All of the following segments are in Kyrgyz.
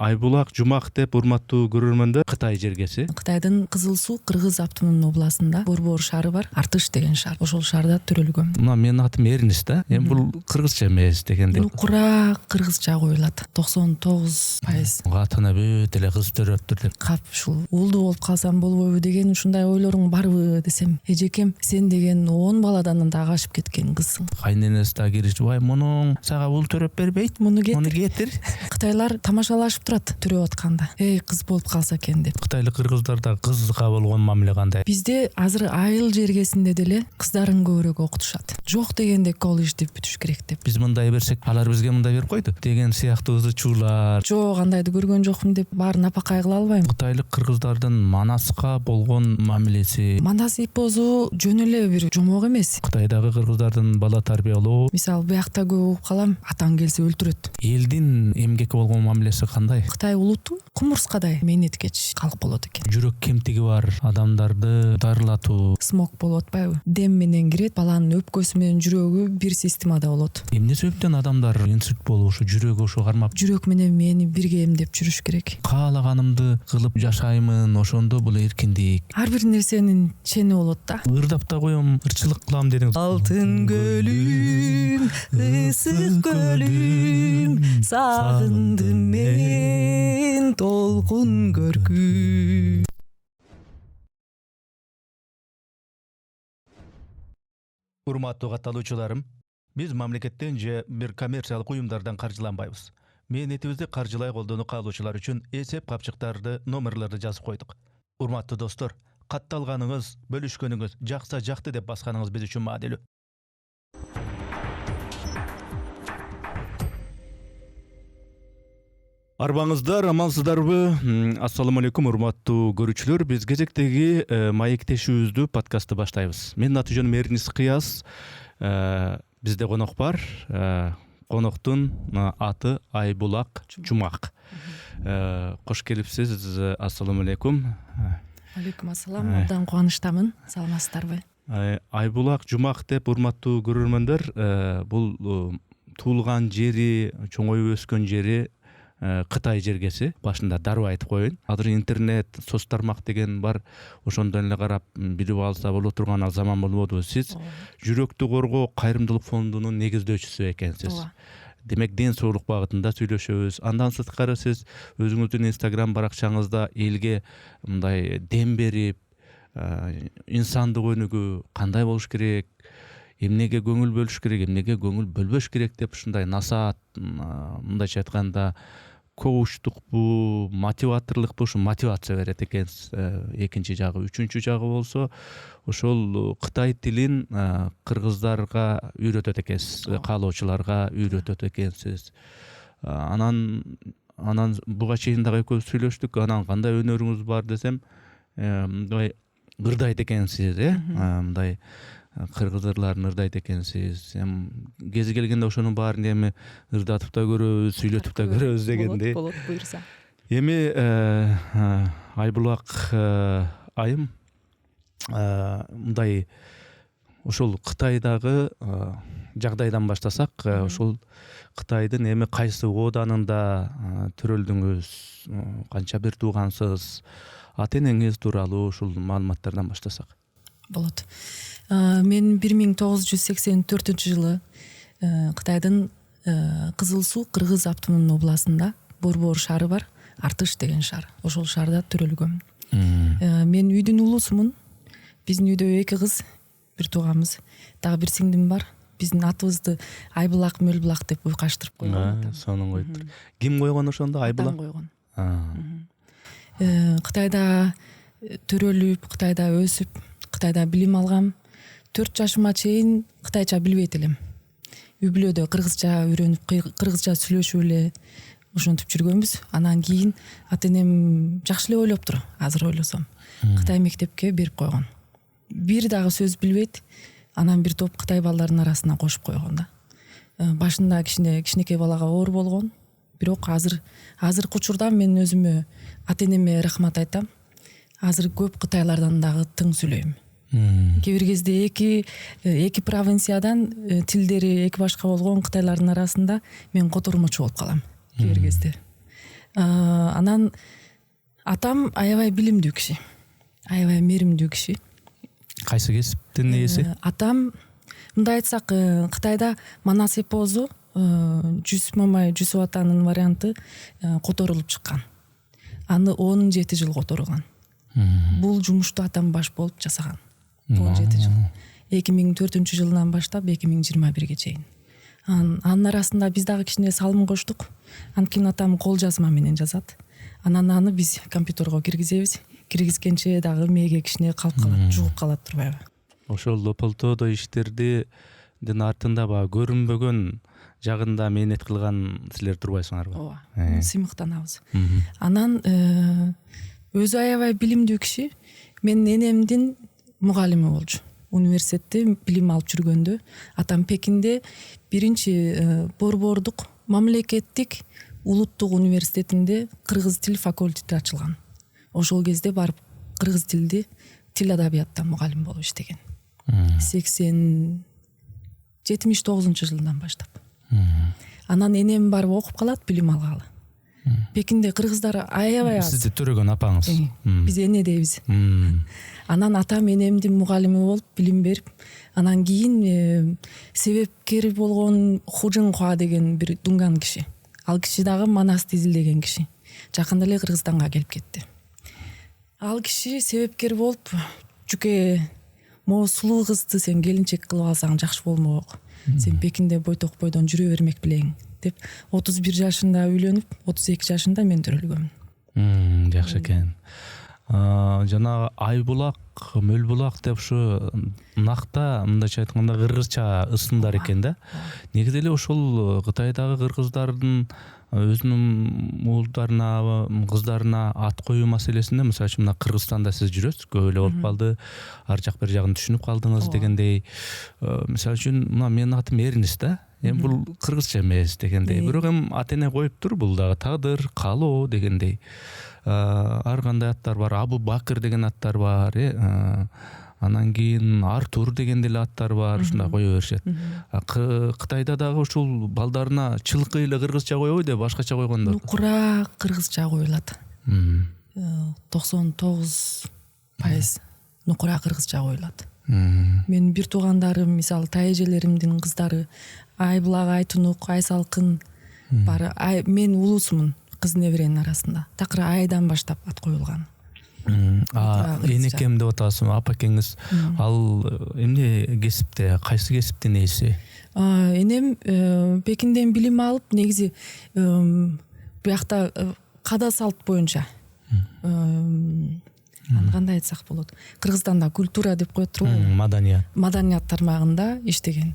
Айбулак Жумак деп урматтуу көрөрмөндөр, Кытай жергеси. Кытайдын Кызыл Суу Кыргыз автономный областында Борбор шаары бар. Артыш деген шаар. Ошол шаарда төрөлгөм. Мына менин атым Эринис да. Эми бул кыргызча эмес дегенде. Кура кыргызча коюлат. 99%. Атына бүт эле кыз төрөптүр деп. Кап ушул уулду болуп калсам болбойбу деген ушундай ойлоруң барбы десем, эжекем сен деген 10 баладан да агашып кеткен кызсың. Кайненеси да киришип, "Ай, мунуң сага уул төрөп бербейт. Муну кетир." Кытайлар тамашалашып турат төрөп атканда. Кыз болуп калса экен деп. Кытайлык кыргыздарда кызга болгон мамиле кандай? Бизде азыр айыл жергесинде деле кыздарын көбүрөөк окутушат. Жок дегенде колледж деп бүтүш керек деп. Биз мындай берсек, алар бизге мындай берип койду деген сыяктуу ызычуулар. Жок, андайды көргөн жокмун деп баарын апакай кыла албайм. Кытайлык кыргыздардын Манаска болгон мамилеси. Манас эпозу жөн эле бир жомок эмес. Кытайдагы кыргыздардын бала тарбиялоо. Мисалы, буякта көп угуп калам, атаң келсе өлтүрөт. Элдин эмгекке болгон мамилеси кандай? Кытай улуту кумурскадай мээнеткеч калк болот экен. Жүрөк кемтиги бар адамдарды дарылатуу. Смог болуп атпайбы? Дем менен кирет, баланын өпкөсү менен жүрөгү бир системада болот. Эмне себептен адамдар инсульт болуп ушу жүрөгү ушу кармап? Жүрөк менен мээни бирге эмдеп жүрүш керек. Каалаганымды кылып жашаймын, ошондо бул эркиндик. Ар бир нерсенин чени болот да. Ырдап да коем, ырчылык кылам дедиңиз. Алтын көлүм, ысык көлүм, сагындым мен толкун көркүм. Урматтуу катталуучуларым, биз мамлекеттен же бир коммерциялык уюмдардан каржыланбайбыз. Мээнетибизди каржылай колдонуу каалоочулар үчүн эсеп капчыктарды, номерлерди жазып койдук. Урматтуу достор, катталганыңыз, бөлүшкөнүңүз, жакса жакты деп басканыңыз биз үчүн маанилүү. Арбаңыздар, амансыздарбы? Ассаламу алейкум, урматтуу көрүүчүлөр. Биз кезектеги маектешүүбүздү, подкастты баштайбыз. Менин аты жөнүм Эринис Кыяз. Бизде конок бар. Коноктун аты Айбулак Жумак. Кош келипсиз. Ассаламу алейкум. Алейкум ассалам. Абдан кубанычтамын. Саламатсыздарбы? Айбулак Жумак деп урматтуу көрөрмөндөр, бул туулган жери, чоңоюп өскөн жери Кытай жергеси. Башында дароо айтып коеюн. Азыр интернет, соц тармак деген бар. Ошондон эле карап билип алса боло турган заман болбодубу. Сиз жүрөктү коргоо кайрымдуулук фондунун негиздөөчүсү экенсиз. Демек, ден соолук багытында сүйлөшөбүз. Андан сырткары сиз өзүңүздүн Instagram баракчаңызда элге мындай дем берип, инсандык өнүгүү кандай болуш керек, эмнеге көңүл бөлүш керек, эмнеге көңүл бөлбөш керек деп ушундай насаат, мындайча айтканда коучтукпу, мотиваторлукпу, ушу мотивация берет экенсиз. Экинчи жагы, үчүнчү жагы болсо ошол Кытай тилин кыргыздарга үйрөтөт экенсиз, каалоочуларга үйрөтөт экенсиз. Анан буга чейин дагы экөөбүз сүйлөштүк. Анан кандай өнөрүңүз бар десем, мындай ырдайт экенсиз, мындай кыргыз ырларын ырдайт экенсиз. Кези келгенде ошонун баарын эми ырдатып да көрөбүз, сүйлөтүп да көрөбүз дегенди. Болот, буйрса. Эми Айбулак айым, мындай ошол Кытайдагы жагдайдан баштасак, ошол Кытайдын эми кайсы оданында төрөлдүңүз, канча бир туугансыз, ата энеңиз тууралуу ушул маалыматтардан баштасак. Болот. Мен 1984-жылы Кытайдын Кызыл Суу Кыргыз автономный областында Борбор шаары бар. Артыш деген шаар. Ошол шаарда төрөлгөм. Мен үйдүн улусумун. Биздин үйдө 2 кыз, бир тууганбыз. Дагы бир сиңдим бар. Биздин атыбызды Айбулак Мөлбулак деп уйкаштырып койгон. Сонун коюптур. Ким койгон ошондо? Айбулак койгон. Кытайда Кытайда төрөлүп, Кытайда өсүп, Кытайда билим алгам. 4 жашыма чейин кытайча билбейт элем. Үй бүлөдө кыргызча үйрөнүп, кыргызча сүйлөшүп эле ошентип жүргөнбүз. Анан кийин ата энем жакшы эле ойлоптур, азыр ойлосом. Кытай мектепке берип койгон. Бир дагы сөз билбейт. Анан бир топ кытай балдарынын арасына кошуп койгон да. Башында кичинекей балага оор болгон. Бирок азыркы учурда мен өзүмө, ата энеме рахмат айтам. Азыр көп кытайлардан дагы тың сүйлөйм. Кээ бир кезде эки провинциядан тилдери эки башка болгон кытайлардын арасында мен котормочу болуп калам. Кээ бир кезде Анан атам аябай билимдүү киши, аябай мээримдүү киши. Кайсы кесиптин ээси? Атам, мындай айтсак, Кытайда Манас эпосу Жүсүп Мамай Жүсүп атанын варианты которулуп чыккан. Аны 17 жыл которгон. Бул жумушту атам баш болуп жасаган. 17 жыл. 2004 жылынан баштап 2021-ге чейин. Анын арасында биз дагы кичине салым коштук. Анткени атам кол жазма менен жазат. Анан аны биз компьютерге киргизебиз. Киргизгенче дагы мээге кичине калып калат, жугуп калат турбайбы. Ошол полтодо иштердин артында баягы көрүнбөгөн жагында мээнет кылган силер турбайсыңарбы? Ооба. Сыймыктанабыз. Анан өзү аябай билимдүү киши. Менин энемдин мугалими болчу. Университетте билим алып жүргөндө атам Пекинде биринчи Борбордук мамлекеттик улуттук университетинде кыргыз тил факультети ачылган. Ошол кезде барып кыргыз тилди, тил адабияттан мугалим болуп иштеген. 79-жылдан баштап. Анан энем барып окуп калат, билим алгалы. Пекинде кыргыздар аябай аз. Сизди төрөгөн апаңыз. Биз эне дейбиз. Анан атам энемдин мугалими болуп билим берип, анан кийин себепкер болгон Хужин Хуа деген бир дунган киши. Ал киши дагы Манасты изилдеген киши. Жакында эле Кыргызстанга келип кетти. Ал киши себепкер болуп, жуке могу сулуу кызды сен келинчек кылып алсаң жакшы болмок. Сен Пекинде бойток бойдон жүрө бермек белең деп 31 жашында үйлөнүп, 32 жашында мен төрөлгөмүн. Жакшы экен. Жана Айбулак, Мөлбулак деп ушу накта мындайча айтканда кыргызча ысымдар экен да. Негизи эле ошол Кытайдагы кыргыздардын өзүнүн уулдарына, кыздарына ат коюу маселесинде, мисалы үчүн мына Кыргызстанда сиз жүрөсүз, көп эле болуп калды, ар жак бир жагын түшүнүп калдыңыз дегендей. Мисалы үчүн мына менин атым Эрнис да. Эми бул кыргызча эмес дегендей. Бирок эми ата эне коюптур, бул дагы тагдыр, каалоо дегендей. Ар кандай аттар бар, Абу Бакыр деген аттар бар, анан кийин Артур деген деле аттар бар, ушундай кое беришет. Кытайда дагы ушул балдарына чылкы эле кыргызча койбойт, башкача койгондор. Нукура кыргызча коюлат. 99% нукура кыргызча коюлат. Менин бир туугандарым, мисалы тайэжелеримдин кыздары Айбулак, Айтунук, Айсалкын бар. Мен улуусумун, кыз неберенин арасында. Такыр Айдан баштап ат коюлган. Энекем деп атасың, апакеңиз ал эмне кесипте, кайсы кесиптин ээси? Энем Пекинден билим алып, негизи биякта када салт боюнча. Кандай айтсак болот? Кыргызстанда культура деп коет турбайбы? Маданият тармагында иштеген.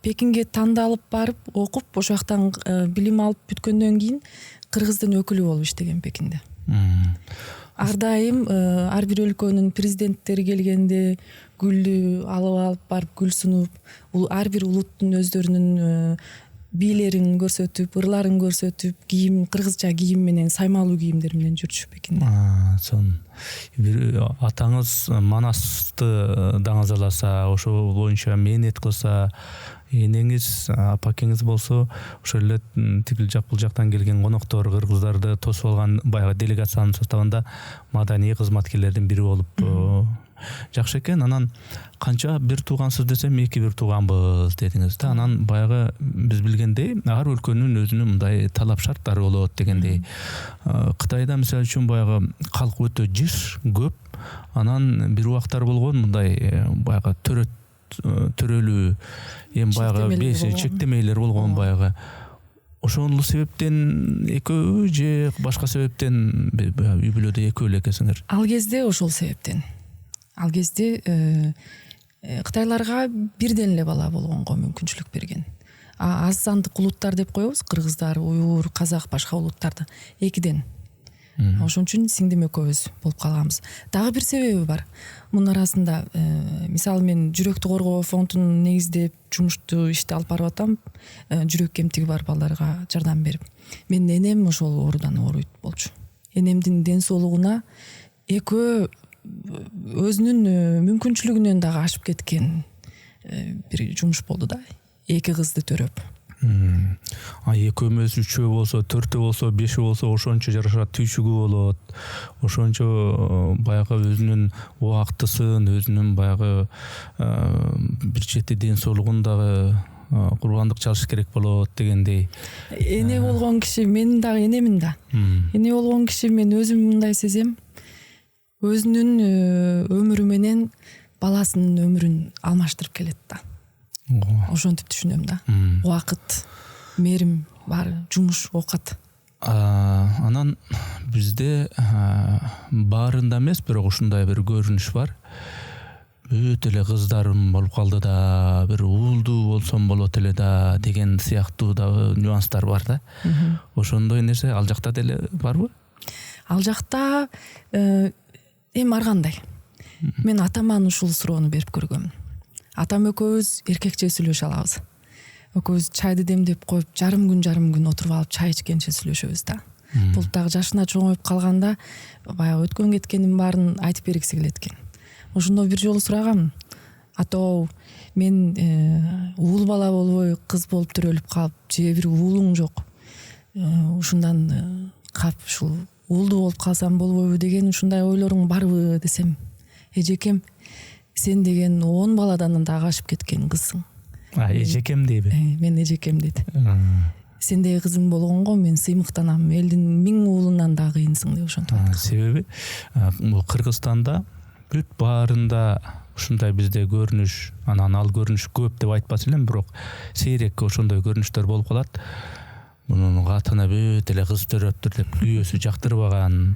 Пекинге тандалып барып, окуп, ошол жактан билим алып бүткөндөн кийин кыргыздын өкүлү болуп иштеген Пекинде. Ар дайым ар бир өлкөнүн президенттери келгенде гүлдү алып барып гүл сунуп, ар бир улуттун өздөрүнүн бийлерин көрсөтүп, ырларын көрсөтүп, кийим, кыргызча кийим менен, саймалуу кийимдер менен жүрчү Пекинде. Сон бир атаңыз Манасты даңыз аласа, ошол боюнча мээнет кылса, энеңиз, апакеңиз болсо ошол эле тигил жак бул жактан келген коноктор, кыргыздарды тосуп алган баягы делегациянын составында маданий кызматкерлердин бири болуп жакшы экен. Анан канча бир туугансыз десем, 2 бир тууганбыз дедиңиз да. Анан баягы биз билгендей, ар өлкөнүн өзүнүн мындай талап шарттары болот дегендей. Кытайда мисалы үчүн баягы калк өтө жыш, көп. Анан бир убактар болгон мындай баягы төрөлүү, эми баягы чектемелер болгон баягы. Ошол себептен экөө же башка себептен үй бүлөдө экөө эле экенсиңер? Ал кезде ошол себептен. Ал кезде кытайларга бирден эле бала болгонго мүмкүнчүлүк берген. Аз сандык улуттар деп коебуз, кыргыздар, уйгур, казак, башка улуттарды 2ден. Ошон үчүн сиңдим экөөбүз болуп калганбыз. Дагы бир себеби бар. Мунун арасында мисалы мен жүрөктү коргоо фондун негиздеп жумушту ишти алып барып атам, жүрөк кемтиги бар балдарга жардам берип. Менин энем ошол оорудан ооруйт болчу. Энемдин ден соолугуна экөө өзүнүн мүмкүнчүлүгүнөн дагы ашып кеткен бир жумуш болду да. 2 кызды төрөп. экөөмөз үчөө болсо, төртөө болсо, бешөө болсо ошончо жашашат, түйшүгү болот. Ошончо баягы өзүнүн убактысын, өзүнүн баягы бир чети ден соолугун дагы курбандык чалыш керек болот дегендей. Эне болгон киши, мен дагы энемин да. Эне болгон киши мен өзүм мындай сезем. Өзүнүн өмүрү менен баласынын өмүрүн алмаштырып келет да. Ошентип түшүнөм да. Убакыт, мээрим баары жумуш, оокат. Анан бизде баарында эмес, бирок ушундай бир көрүнүш бар. Өтө эле кыздарым болуп калды да, бир уулду болсом болот эле да деген сыяктуу дагы нюанстар бар да. Ошондой нерсе ал жакта деле барбы? Ал жакта эми ар кандай. Мен атама ушул суроону берип көргөмүн. Атам экөөбүз эркекче сүйлөшө алабыз. Экөөбүз чайды демдеп коюп, жарым күн отуруп алып чай ичкенче сүйлөшөбүз да. Бул дагы жашына чоңоюп калганда баягы өткөн кеткенин баарын айтып бергиси келет экен. Ошондо бир жолу сурагам. Атоо, мен уул бала болбой кыз болуп төрөлүп калып, же бир уулуң жок. Ушундан кап ушул уулду болуп калсам болбойбу деген ушундай ойлоруң барбы десем, эжекем, сен деген 10 баладан дагы ашып кеткен кызсың. Эжекем дейби? Мен эжекем дейт. Сендей кызым болгонго мен сыймыктанам. Элдин 1000 уулунан дагы кыйынсың деп ошентип айткан. Себеби бул Кыргызстанда бүт баарында ушундай бизде көрүнүш, анан ал көрүнүш көп деп айтпас элем, бирок сейрек ошондой көрүнүштөр болуп калат. Мунун катына бүт эле кыз төрөптүр деп күйөөсү жактырбаган.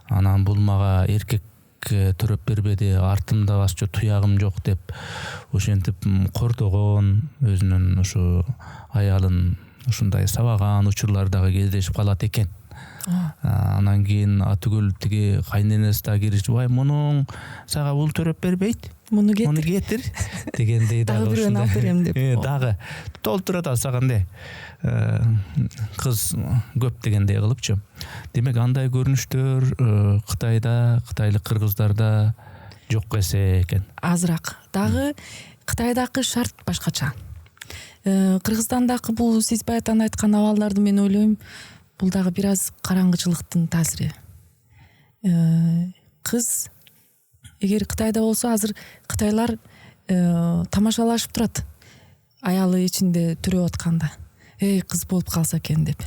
Анан бул мага эркек төрөп бербеди, артымда башчы туягым жок деп ошентип кордогон, өзүнүн ушу аялын ушундай сабаган учурлар дагы кездешип калат экен. Анан кийин атүгүл тиги кайненеси да киришип, "Ай, мунуң сага ул төрөп бербейт. Муну кетир" дегендей дагы бирөөнү алып берем деп. Дагы толтурат сагандай. Кыз көп дегендей кылыпчы. Демек андай көрүнүштөр Кытайда, кытайлык кыргыздарда жок эсе экен. Азыраак. Дагы Кытайдагы шарт башкача. Кыргызстандагы бул сиз баягы айткан абалдарды мен ойлойм, бул дагы бир аз караңгычылыктын таасири. Кыз эгер Кытайда болсо, азыр кытайлар тамашалашып турат. Аялы ичинде төрөп атканда, кыз болуп калса экен деп.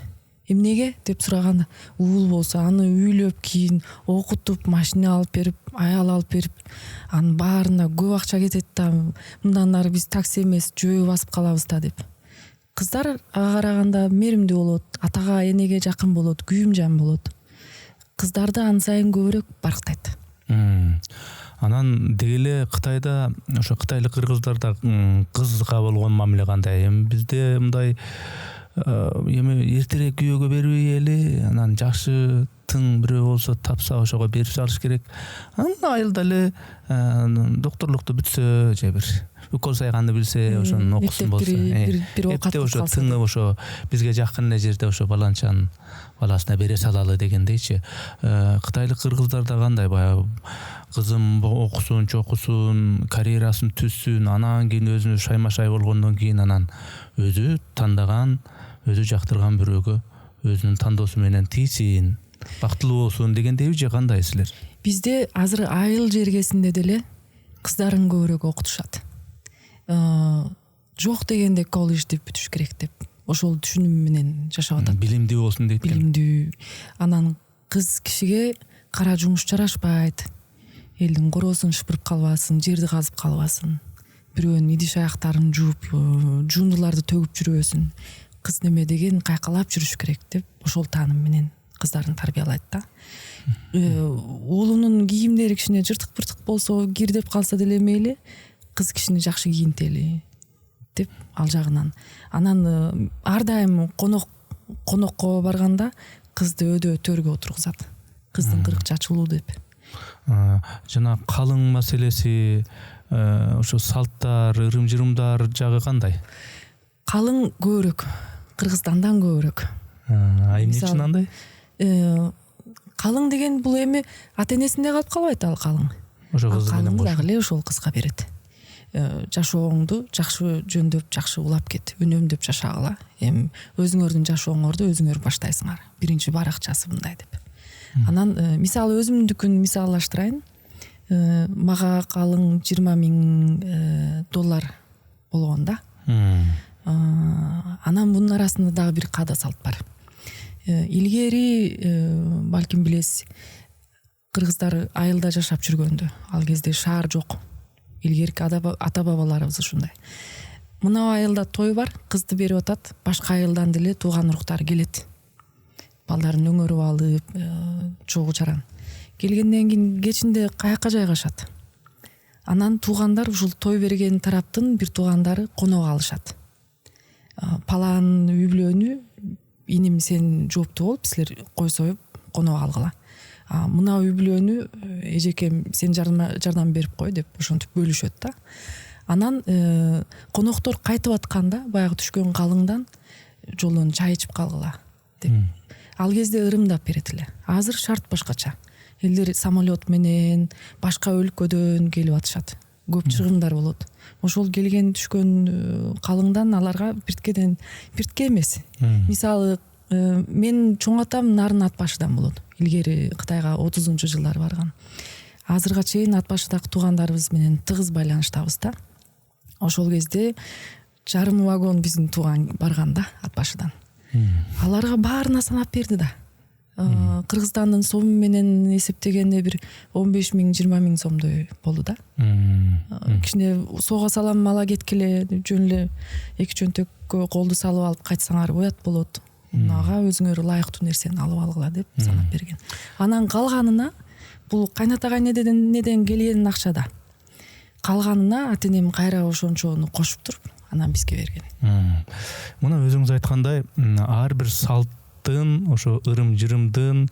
Эмнеге деп сураганда, уул болсо аны үйлөп, кийин окутуп, машина алып берип, аял алып берип, анын баарына көп акча кетет да, мындан ары биз такси эмес, жөө басып калабыз да деп. Кыздар ага караганда мээримдүү болот, атага, энеге жакын болот, күйүм-жан болот. Кыздарды ан сайын көбүрөөк барктайт. Анан дегеле Кытайда ошо кытайлык кыргыздарда кызга болгон мамиле кандай? Эми бизде мындай эми эртерээк күйөөгө бербей эле, анан жакшы тың бирөө болсо тапса ошого берип салыш керек. Анан айыл деле докторлукту бүтсө, же бир укол сайганды билсе, ошонун окусын болсо, бир оокат ошо тыңы ошо бизге жакын эле жерде ошо баланчанын баласына бере салалы дегендейчи. Кытайлык кыргыздарда кандай? Баягы кызым окусун, чокусун, карьерасын түзсүн, анан кийин өзүнө шайма-шай болгондон кийин анан өзү тандаган, өзү жактырган бирөөгө өзүнүн тандоосу менен тийсин, бактылуу болсун дегендейби, же кандай силер? Бизде азыр айыл жергесинде деле кыздарын көбүрөөк окутушат. Жок дегенде колледж деп бүтүш керек деп ошол түшүнүм менен жашап атат. Билимдүү болсун дейт. Билимдүү. Анан кыз кишиге кара жумуш жарашпайт. Элдин короосун шыпырып калбасын, жерди казып калбасын, бирөөнүн идиш аяктарын жууп, жуундуларды төгүп жүрбөсүн. Кыз неме деген кайкалап жүрүш керек деп ошол тааным менен кыздарын тарбиялайт да. Уулунун кийимдери кичине жыртык-пыртык болсо, кирдеп калса деле мейли, кыз кишини жакшы кийинтели деп ал жагынан. Анан ар дайым конокко барганда кызды өдө төргө отургузат. Кыздын кыркчы ачылуу деп. Жана калың маселеси, ошо салттар, ырым-жырымдар жагы кандай? Калың көбүрөөк, Кыргызстандан көбүрөөк. Эмне үчүн андай? Калың деген бул эми ата-энесинде калып калбайт ал калың. Ошо кыз менен калың дагы эле ошол кызга берет. жашооңду жакшы жөндөп жакшы улап кет, үнөмдөп жашагыла. Эми өзүңөрдүн жашооңорду өзүңөр баштайсыңар. Биринчи баракчасы мындай деп. Анан мисалы өзүмдүкүн мисаллаштырайын. Мага калың $20,000 болгон да. Анан мунун арасында дагы бир каада салт бар. Илгери балким билесиз, кыргыздар айылда жашап жүргөндө, ал кезде шаар жок. Илгерки ата бабаларыбыз ушундай. Мына айылда той бар, кызды берип атат, башка айылдан деле тууган уруктар келет. Балдарын өңөрүп алып, чогуу чаран. Келгенден кийин кечинде каяка жайгашат. Анан туугандар ушул той берген тараптын бир туугандары конок алышат. Палан үй-бүлөнү иним сен жооптуу болуп, силер кой союп конок алгыла. Мына үй-бүлөнү эжекем сен жардам берип кой деп ошентип бөлүшөт да. Анан коноктор кайтып атканда баягы түшкөн калыңдан жолдон чай ичип калгыла деп. Ал кезде ырымдап берет эле. Азыр шарт башкача. Элдер самолет менен башка өлкөдөн келип атышат. Көп чыгымдар болот. Ошол келген түшкөн калыңдан аларга биртке эмес. Мисалы мен чоң атам нарын ат башыдан болот. Илгери Кытайга 30-жылдары барган. Азырга чейин ат башыдагы туугандарыбыз менен тыгыз байланыштабыз да. Ошол кезде жарым вагон биздин тууган барган да ат башыдан. Аларга баарына санап берди да. Кыргызстандын сому менен эсептегенде бир 15,000-20,000 сомдой болду да. Кичине сууга салам ала кеткиле, жөн эле эки чөнтөккө колду салып алып кайтсаңар уят болот. Мунага өзүңөр ылайыктуу нерсени алып алгыла деп санап берген. Анан калганына бул кайната кайнеден келген акча да. Калганына ата-энем кайра ошончону кошуп туруп, анан бизге берген. Мына өзүңүз айткандай, ар бир салттын, ошо ырым-жырымдын,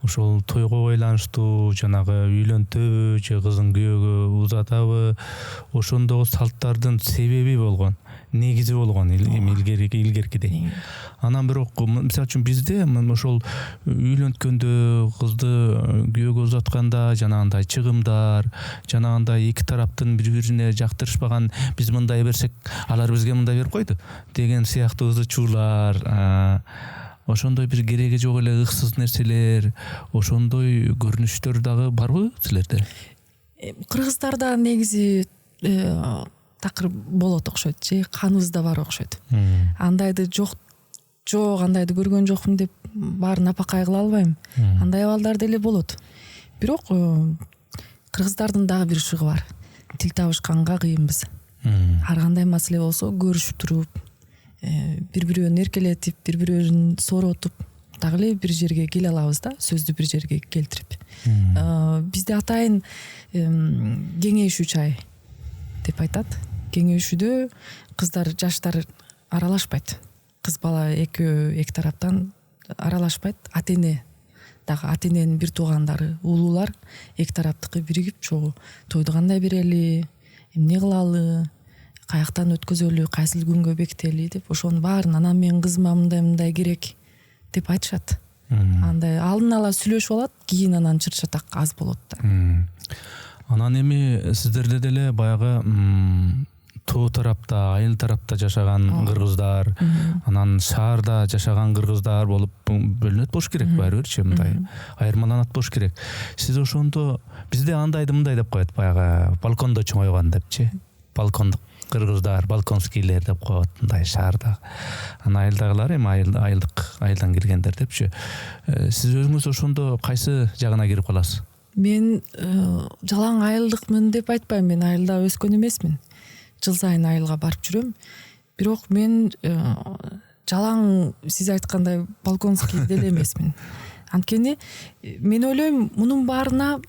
ошол тойго байланыштуу жанагы үйлөнтөбү же кызын күйөөгө узатабы, ошондогу салттардын себеби болгон, негизи болгон илгеркидей. Анан бирок мисалы үчүн бизде ошол үйлөнткөндө кызды күйөөгө узатканда жанагындай чыгымдар, жанагындай эки тараптын бири-бирине жактырышпаган, биз мындай берсек алар бизге мындай берип койду деген сыяктуу ызы-чуулар, ошондой бир кереги жок эле ыксыз нерселер, ошондой көрүнүштөр дагы барбы силерде? Кыргыздарда негизи такыр болот окшойт же, каныбызда бар окшойт. Андайды жок, андайды көргөн жокмун деп баарын апакай кыла албайм. Андай абалдар деле болот. Бирок кыргыздардын дагы бир шыгы бар. Тил табышканга кыйынбыз. Ар кандай маселе болсо көрүшүп туруп, бири-бирөөнү эркелетип, бири-бирөөнү сооротуп, дагы эле бир жерге келе алабыз да, сөздү бир жерге келтирип. Бизде атайын кеңешүү чай деп айтат. Кеңешүүдө кыздар, жаштар аралашпайт. Кыз бала эки тараптан аралашпайт. Ата-эне дагы ата-эненин бир туугандары, улуулар эки тараптыкы биригип чогуу тойду кандай берели, эмне кылалы, каяктан өткөзөлү, кайсыл күнгө бекители деп ошонун баарын анан мен кызыма мындай керек деп айтышат. Андай алдын ала сүйлөшүп алат, кийин анан чыр-чатак аз болот да. Анан эми сиздерде деле баягы тоо тарапта, айыл тарапта жашаган кыргыздар, анан шаарда жашаган кыргыздар болуп бөлүнөт болуш керек, баары бирчи мындай айырмаланат болуш керек. Сиз ошондо бизде андайды мындай деп коет, баягы балкондо чоңойгон депчи. Балкондук кыргыздар, балконскийлер деп коет мындай шаарда. Анан айылдагылар эми айылдан киргендер депчи. Сиз өзүңүз ошондо кайсы жагына кирип каласыз? Мен жалаң айылдыкмын деп айтпайм, мен айылда өскөн эмесмин. Жыл сайын айылга барып жүрөм. Бирок мен жалаң сиз айткандай балконский деле эмесмин. Анткени мен ойлойм, мунун баарына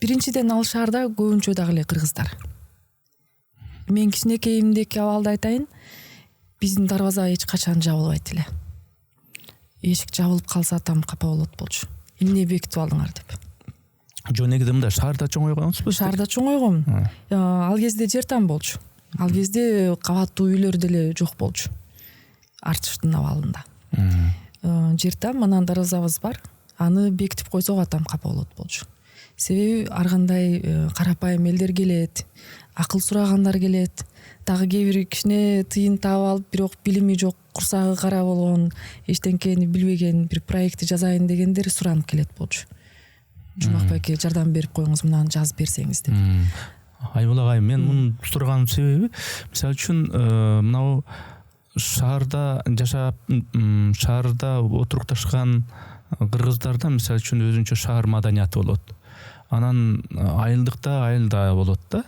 биринчиден ал шаарда көбүнчө дагы эле кыргыздар. Мен кичинекейимдеки абалды айтайын, биздин дарбаза эч качан жабылбайт эле. Эшик жабылып калса там капа болот болчу. Эмне бекитип алдыңар деп. Жөн негизи мындай шаарда чоңойгонсузбу? Шаарда чоңойгом. Ал кезде жер там болчу. Ал кезде кабаттуу үйлөр деле жок болчу. Артыштын абалында. Жер там, анан дарбазабыз бар. Аны бекитип койсок атам капа болот болчу. себеби ар кандай карапайым элдер келет, акыл сурагандар келет, дагы кээ бир кичине тыйын таап алып бирок билими жок, курсагы кара болгон, эчтенкени билбеген бир проектти жазайын дегендер суранып келет болчу. Жумак байке жардам берип коюңуз, мынаны жазып берсеңиз деп. Айбул агай, мен муну сураганымдын себеби, мисалы үчүн мынау шаарда жашап, шаарда отурукташкан кыргыздарда мисалы үчүн өзүнчө шаар маданияты болот. Анан айылда болот да.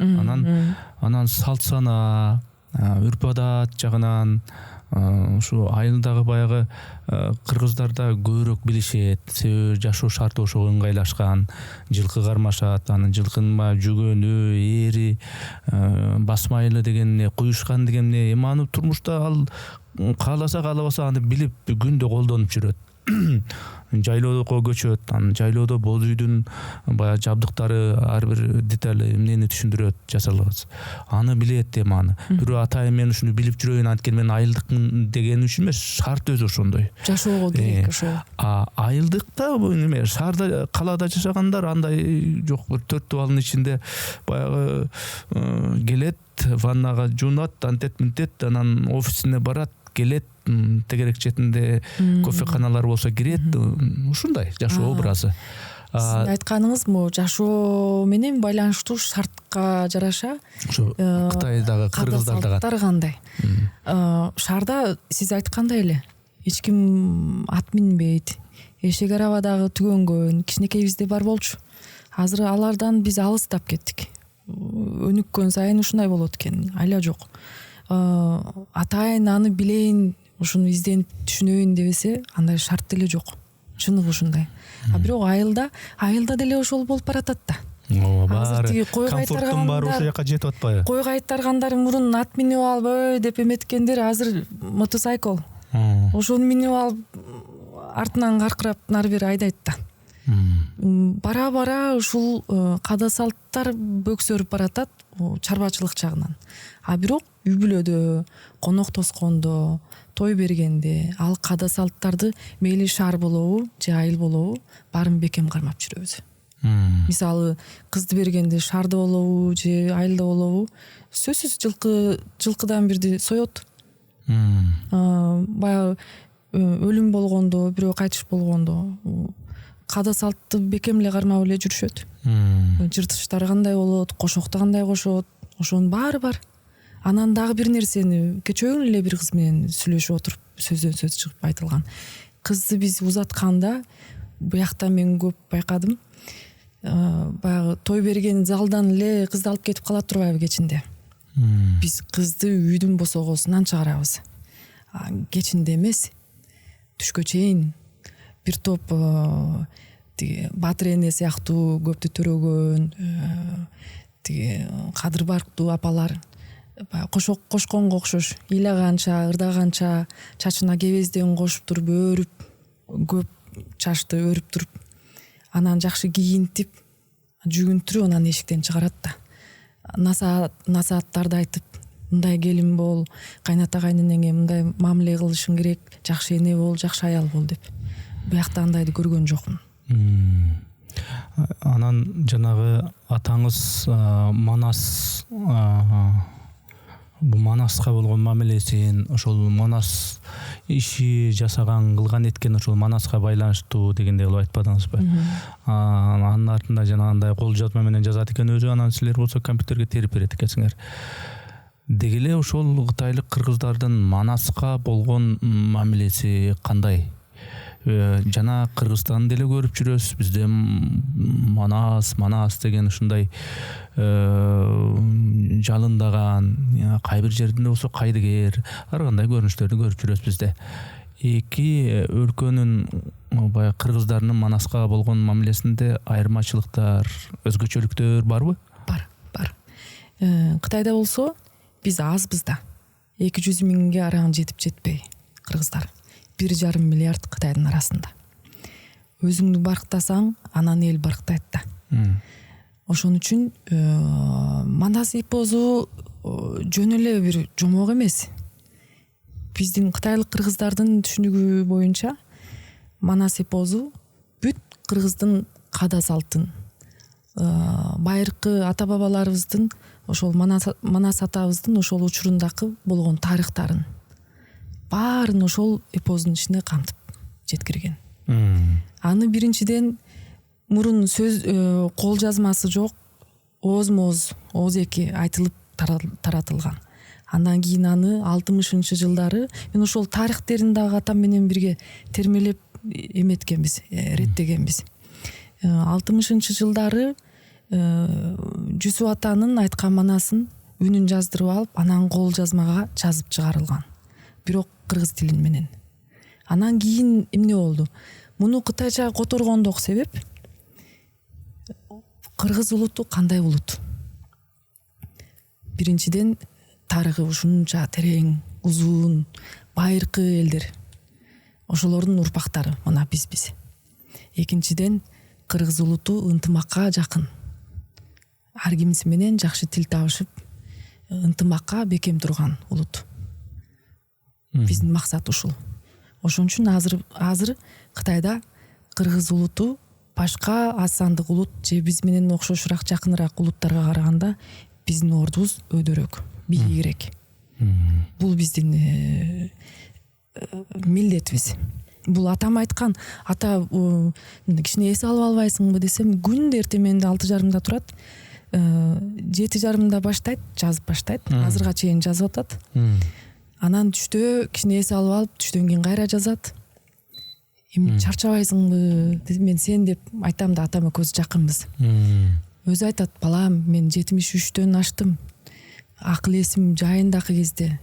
Анан салт сана, үрп адат жагынан ушу айылдагы баягы кыргыздарда көбүрөөк билишет. Себеби жашоо шарты ошого ыңгайлашкан. Жылкы кармашат, анын жылкынын жүгөнү, эри, басмайлы дегене, куюшкан дегене, эми аны турмушта ал кааласа каалабаса аны билип күндө колдонуп жүрөт. Жайлоодо көчөт, анан жайлоодо боз үйдүн баягы жабдыктары ар бир детали эмнени түшүндүрөт, жасалган. Аны билет эми аны. Бирөө атайын мен ушуну билип жүрөйүн, анткени мен айылдыкмын деген үчүн эмес, шарт өзү ошондой. Жашоого керек ошо. Айылдыкта эме шаарда, калаада жашагандар андай жок, бир 4 балдын ичинде баягы келет, ваннага жуунат, антет мынтет, анан офисине барат, келет, тегерек четинде кофеканалар болсо кирет, ушундай жашоо образы. Сиздин айтканыңыз могу жашоо менен байланыштуу шартка жараша ошо Кытайдагы кыргыздарда кандай? Шаарда сиз айткандай эле эч ким ат минбейт, эшек араба дагы түгөнгөн, кичинекейибизде бар болчу. Азыр алардан биз алыстап кеттик. Өнүккөн сайын ушундай болот экен, айла жок. Атайын аны билейин, ушуну изденип түшүнөйүн дебесе, андай шарт деле жок. Чыныгы ушундай. Бирок айылда деле ошол болуп баратат да. Баары комфорттун баары ошол жака жетип атпайбы? Кой кайыттаргандар мурун ат минип алып деп эметкендер азыр мотоцикл. Ошону минип алып артынан каркырап нары бери айдайт да. Бара ушул када салттар бөксөрүп баратат чарбачылык жагынан. Бирок үй бүлөдө, конок тоскондо, той бергенде ал када салттарды мейли шаар болобу же айыл болобу баарын бекем кармап жүрөбүз. Мисалы кызды бергенде шаарда болобу же айылда болобу, сөзсүз жылкыдан бирди соет. Баягы өлүм болгондо, бирөө кайтыш болгондо када салтты бекем эле кармап эле жүрүшөт. Жыртыштар кандай болот, кошокто кандай кошот, ошонун баары бар. Анан дагы бир нерсени кечөө эле бир кыз менен сүйлөшүп отуруп сөздөн сөз чыгып айтылган. Кызды биз узатканда буякта мен көп байкадым. Баягы той берген залдан эле кызды алып кетип кала турбайбы кечинде. Биз кызды үйдүн босогосунан чыгарабыз. Кечинде эмес, түшкө чейин бир топ тиги Батыр эне сыяктуу көптү төрөгөн тиги кадыр барктуу апалар кошок кошконго окшош ыйлаганча, ырдаганча, чачына кебезден кошуп туруп өрүп, көп чачты өрүп туруп, анан жакшы кийинтип, жүгүнтүрүп анан эшиктен чыгарат да. Насааттарды айтып, мындай келин бол, кайната кайненеңе мындай мамиле кылышың керек, жакшы эне бол, жакшы аял бол деп. Буякта андайды көргөн жокмун. Анан жанагы атаңыз Манас, бул Манаска болгон мамилесин, ошол Манас иши жасаган, кылган эткен ошол Манаска байланыштуу дегенде кылып айтпадыңызбы? Анын артында жанагындай кол жазма менен жазат экен өзү, анан силер болсо компьютерге терип берет экенсиңер. Деги эле ошол кытайлык кыргыздардын Манаска болгон мамилеси кандай? Жана Кыргызстанды деле көрүп жүрөбүз, бизде Манас деген ушундай жалындаган, кай бир жеринде болсо кайдыгер, ар кандай көрүнүштөрдү көрүп жүрөбүз бизде. Эки өлкөнүн баягы кыргыздарынын Манаска болгон мамилесинде айырмачылыктар, өзгөчөлүктөр барбы? Бар. Кытайда болсо биз азбыз да. 200 миңге араган жетпей кыргыздар. 1,5 миллиард Кытайдын арасында. Өзүңдү барктасаң, анан эл барктайт да. Ошон үчүн Манас эпосу жөн эле бир жомок эмес. Биздин кытайлык кыргыздардын түшүнүгү боюнча Манас эпосу бүт кыргыздын када салтын, байыркы ата бабаларыбыздын ошол манас атабыздын ошол учурундагы болгон тарыхтарын баарын ошол эпостун ичине камтып жеткирген. Аны биринчиден мурун сөз кол жазмасы жок, ооз-эки айтылып таратылган. Андан кийин аны 60-жылдары мен ошол тарыхтерин дагы атам менен бирге термелеп эметкенбиз, реттегенбиз. 60-жылдары Жүсүп атанын айткан манасын үнүн жаздырып алып, анан кол жазмага жазып чыгарылган. Бирок кыргыз тили менен. Анан кийин эмне болду? Муну кытайча которгондогу себеп кыргыз улуту кандай улут? Биринчиден тарыхы ушунча терең, узун, байыркы элдер. Ошолордун урпактары мына бизбиз. Экинчиден кыргыз улуту ынтымакка жакын. Ар кимиси менен жакшы тил табышып, ынтымакка бекем турган улут. Биздин максат ушул. Ошон үчүн азыр Кытайда кыргыз улуту башка аз сандык улут же биз менен окшошураак, жакыныраак улуттарга караганда биздин ордубуз өйдөрөөк, бийигирээк. Бул биздин милдетибиз. Бул атам айткан. Ата кичине эс алып албайсыңбы десем, күндө эртеменде 6:30 турат. 7:30 баштайт, жазып баштайт. Азырга чейин жазып атат. Анан түштө кичине эс алып алып, түштөн кийин кайра жазат. Эми чарчабайсыңбы? Мен сен деп айтам да, атам экөөбүз жакынбыз. Өзү айтат: балам, мен 73-төн аштым. Акыл эсим жайындагы кезде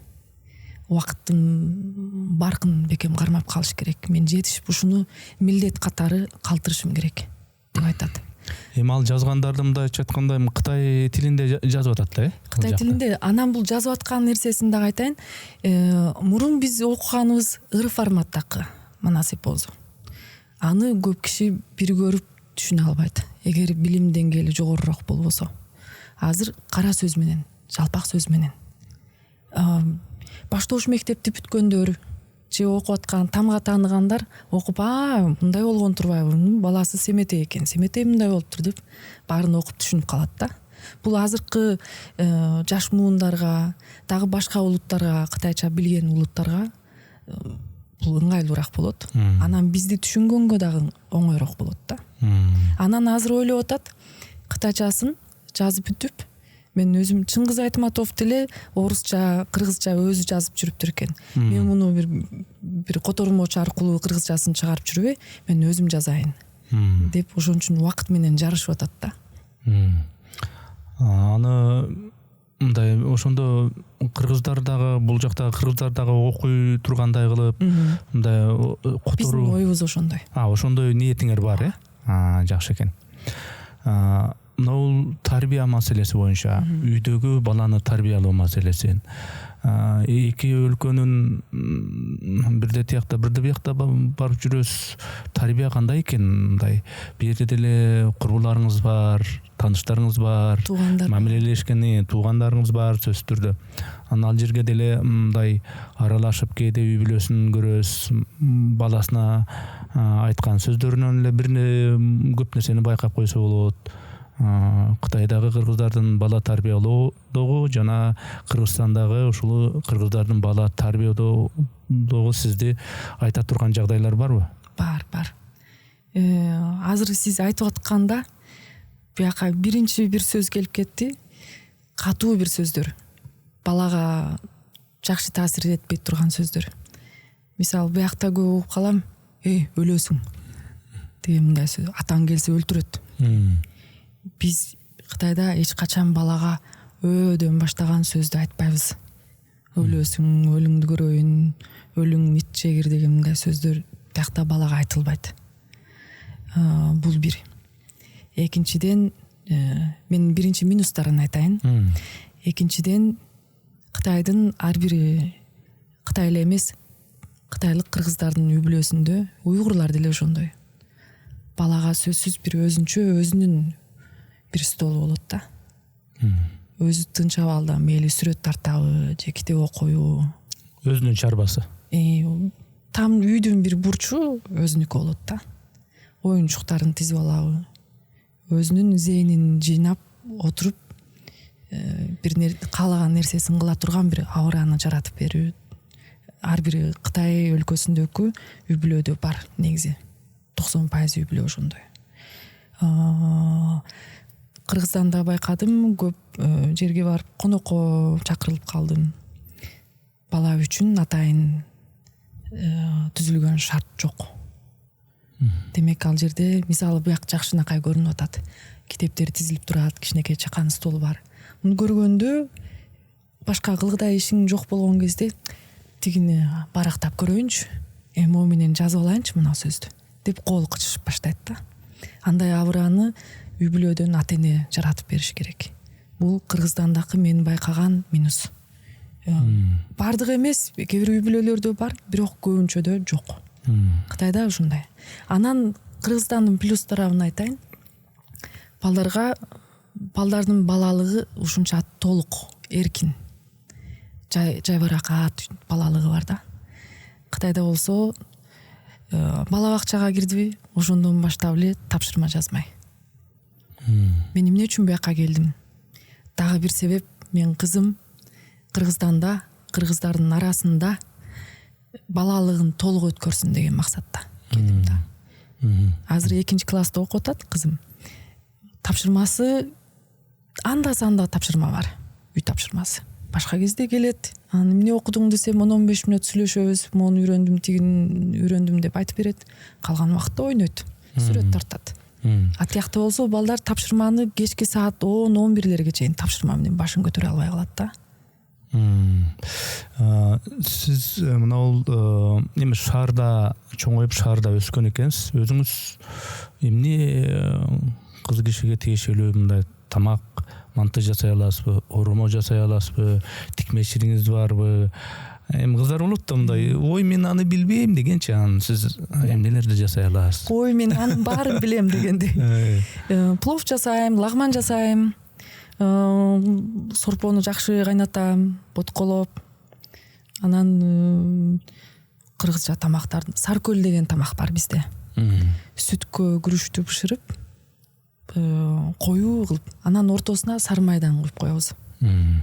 убакыттын баркын бекем кармап калыш керек. Мен жетишип ушуну милдет катары калтырышым керек деп айтат. Эми ал жазгандарды мындай айтып атканда Кытай тилинде жазып атат да, Кытай тилинде. Анан бул жазып аткан нерсесин дагы айтайын. Мурун биз окуганыбыз ыр форматтагы манас эпозу. Аны көп киши бир көрүп түшүнө албайт. Эгер билим деңгээли жогорураак болбосо. Азыр кара сөз менен, жалпак сөз менен. Баштоош мектепти бүткөндөр же окуп аткан, тамга тааныгандар окуп, мындай болгон турбайбы? Баласы Семетей экен, Семетей мындай болуптур деп баарын окуп түшүнүп калат да. Бул азыркы жаш муундарга, дагы башка улуттарга, кытайча билген улуттарга бул ыңгайлуураак болот. Анан бизди түшүнгөнгө дагы оңойрок болот да. Анан азыр ойлоп атат, кытайчасын жазып бүтүп, мен өзүм Чыңгыз Айтматов деле орусча, кыргызча өзү жазып жүрүптүр экен. Мен муну бир котормочу аркылуу кыргызчасын чыгарып жүрбөй, мен өзүм жазайын деп ошон үчүн убакыт менен жарышып атат да. Аны мындай ошондо кыргыздар дагы, бул жакта кыргыздар дагы окуй тургандай кылып, мындай которуу. Биздин оюбуз ошондой. Ошондой ниетиңер бар, жакшы экен. Бул тарбия маселеси боюнча, үйдөгү баланы тарбиялоо маселесин, эки өлкөнүн бирде тиякта, бирде биякта барып жүрөсүз. Тарбия кандай экен? Мындай бир жерде деле курбуларыңыз бар, тааныштарыңыз бар, мамилелешкен туугандарыңыз бар сөзсүз түрдө. Анан ал жерге деле мындай аралашып кээде үй бүлөсүн көрөсүз, баласына айткан сөздөрүнөн эле бир көп нерсени байкап койсо болот. Кытайдагы кыргыздардын бала тарбиялоодогу жана Кыргызстандагы ушул кыргыздардын бала тарбиялоодогу сизди айта турган жагдайлар барбы? Бар. Азыр сиз айтып атканда бияка биринчи бир сөз келип кетти. Катуу бир сөздөр. Балага жакшы таасир этпей турган сөздөр. Мисалы, биякта көп угуп калам: өлөсүң" деген мындай сөз. Атаң келсе өлтүрөт. Биз Кытайда эч качан балага өдөн баштаган сөздү айтпайбыз. Өлөсүң, өлүңдү көрөйүн, өлүң ит жегир деген мындай сөздөр биякта балага айтылбайт. Бул бир. Экинчиден, мен биринчи минустарын айтайын. Экинчиден, Кытайдын ар бир Кытай эле эмес, кытайлык кыргыздардын үй бүлөсүндө уйгурлар деле ошондой. Балага сөзсүз бир өзүнүн бир столу болот да. Өзү тынч абалда мейли сүрөт тартабы же китеп окуйбу. Өзүнүн чарбасы. Там үйдүн бир бурчу өзүнүкү болот да. Оюнчуктарын тизип алабы. өзүнүн зээнин жыйнап отуруп бир каалаган нерсесин кыла турган бир аураны жаратып берүү ар бир Кытай өлкөсүндөгү үй бүлөдө бар. Негизи 90% үй бүлө ошондой. Кыргызстанда байкадым, көп жерге барып конокко чакырылып калдым. Бала үчүн атайын түзүлгөн шарт жок. Демек ал жерде мисалы буяк жакшынакай көрүнүп атат. Китептер тизилип турат, кичинекей чакан стол бар. Муну көргөндө башка кылгыдай ишиң жок болгон кезде тигини барактап көрөйүнчү, могу менен жазып алайынчы мына сөздү деп кол кычышып баштайт да. Андай авыраны үй бүлөдөн ата эне жаратып бериш керек. Бул Кыргызстандагы мен байкаган минус. Бардыгы эмес, кээ бир үй бүлөлөрдө бар, бирок көбүнчөдө жок. Кытайда ушундай. Анан Кыргызстандын плюс тарабын айтайын. Балдардын балалыгы ушунча толук, эркин. Жайбаракат балалыгы бар да. Кытайда болсо бала бакчага кирдиби, ошондон баштап эле тапшырма жазмай. Мен эмне үчүн буяка келдим? Дагы бир себеп, мен кызым Кыргызстанда, кыргыздардын арасында балалыгын толук өткөрсүн деген максатта келдим да. Азыр 2-класста окуп атат кызым. Тапшырмасы анда-санда тапшырма бар. Үй тапшырмасы. Башка кезде келет. Эмне окудуң десем 10-15 мүнөт сүйлөшөбүз. Мону үйрөндүм, тигин үйрөндүм деп айтып берет. Калган убакытта ойнойт, сүрөт тартат. А тиякта болсо балдар тапшырманы кечки саат 10-11лерге чейин тапшырма менен башын көтөрө албай калат да. Сиз мына эми шаарда чоңоюп, шаарда өскөн экенсиз. Өзүңүз эмне кыз кишиге тиешелүү мындай тамак монтаж жасай аласызбы, оромо жасай аласызбы, тикмечилигиңиз барбы? Эми кыздар болот да мындай, ой мен аны билбейм дегенчи, анан сиз эмнелерди жасай аласыз? Ой мен анын баарын билем дегендей. Плов жасайм, лагман жасайм. Сорпону жакшы кайнатам, ботколоп. Анан кыргызча тамактар, саркөл деген тамак бар бизде. Сүткө күрүчтү бышырып, коюу кылып, анан ортосуна сары майдан куюп коебуз.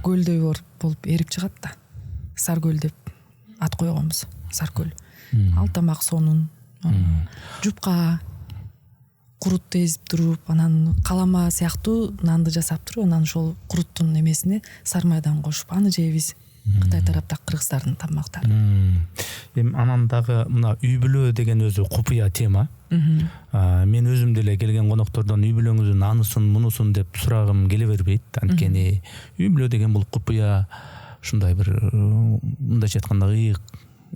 Көлдөй болуп эрип чыгат да. Саркөл деп ат койгонбуз. Саркөл. Ал тамак сонун, жупка, курутты эзип туруп, анан калама сыяктуу нанды жасап туруп, анан ошол куруттун эмесине сары майдан кошуп, аны жейбиз. Кытай тарапта кыргыздардын тамактары. Эми анан дагы мына үй бүлө деген өзү купуя тема. Мен өзүм деле келген коноктордон үй бүлөңүздүн анысын, мунусун деп сурагым келе бербейт. Анткени үй бүлө деген бул купуя ушундай бир мындайча айтканда ыйык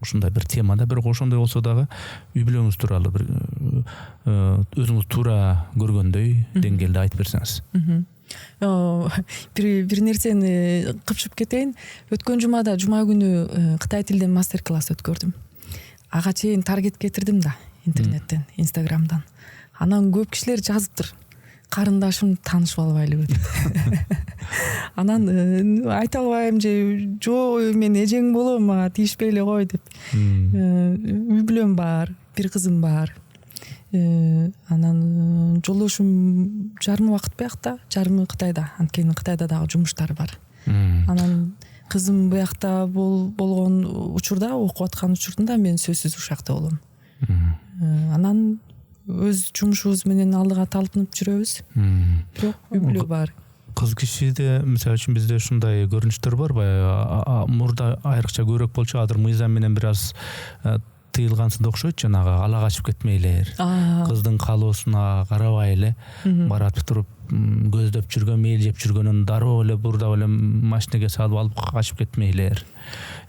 ушундай бир темада, бирок ошондой болсо дагы үй бүлөңүз тууралуу бир өзүңүз туура көргөндөй деңгээлде айтып берсеңиз. Бир нерсени кыпшып кетейин. Өткөн жумада, жума күнү Кытай тилден мастер-класс өткөрдүм. Ага чейин таргет кетирдим да интернеттен, Инстаграмдан. Анан көп кишилер жазыптыр. Карындашым таанышып албайлы деп. Анан айта албайм же, жок мен эжең болом, мага тийишпей эле кой деп. Үй бүлөм бар, бир кызым бар. Анан жолдошум жарымы убакыт буякта, жарымы Кытайда. Анткени Кытайда дагы жумуштары бар. Анан кызым буякта болгон учурда, окуп аткан учурунда мен сөзсүз ушакта болом. Анан өз жумушубуз менен алдыга талпынып жүрөбүз. Бирок үй бүлө бар. Кыз кишиде, мисалы үчүн бизде ушундай көрүнүштөр бар, баягы мурда айрыкча көбүрөөк болчу, азыр мыйзам менен бир аз тыйылгансында окшойт, жанагы ала качып кетмейлер. Кыздын каалоосуна карабай эле баратып туруп көздөп жүргөн, мейил жеп жүргөнүн дароо эле бурдап эле машинеге салып алып качып кетмейлер.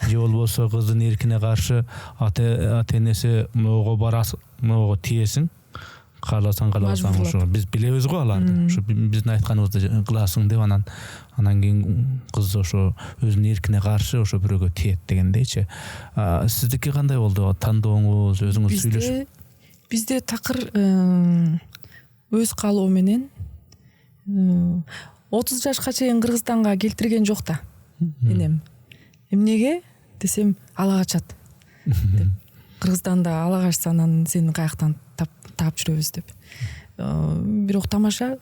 Же болбосо кыздын эркине каршы ата энеси могу барасың, могу тиесиң, кааласаң ошо биз билебиз го аларды. Ошо биздин айтканыбызды кыласың деп, анан кийин кыз ошо өзүнүн эркине каршы ошо бирөөгө тиет дегендейчи. Сиздики кандай болду? Тандооңуз, өзүңүз сүйлөшүп? Бизде такыр өз каалоо менен 30 жашка чейин Кыргызстанга келтирген жок да энем. Эмнеге десем, ала качат деп. Кыргызстанда ала качса, анан сени каяктан таап жүрөбүз деп. бирок тамаша,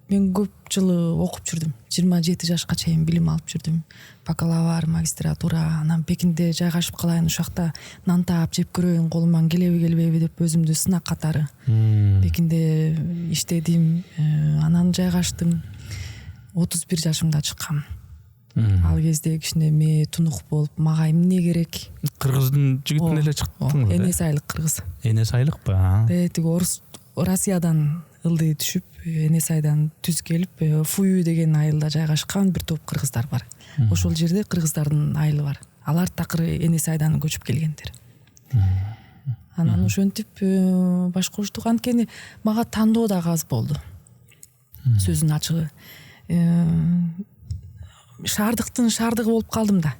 мен көп жылы окуп жүрдүм. 27 жашка чейин билим алып жүрдүм. Бакалавр, магистратура, анан Пекинде жайгашып калайын, ушакта нан таап жеп көрөйүн, колуман келеби деп өзүмдү сынак катары Пекинде иштедим. Анан жайгаштым. 31 жашымда чыккам. Ал кезде кичине тунук болуп, мага эмне керек? Кыргыздын жигитине эле чыктың го. Энеси айлык кыргыз. Энеси айлыкпы? Тиги орус Россиядан ылдый түшүп, Энеси айдан түз келип, Фую деген айылда жайгашкан бир топ кыргыздар бар. Ошол жерде кыргыздардын айылы бар. Алар такыр Энеси айдан көчүп келгендер. Анан ошентип башкуруштук. Анткени мага тандоо дагы аз болду. Сөзүн ачыгы. Шаардыктын шаардыгы болуп калдым да.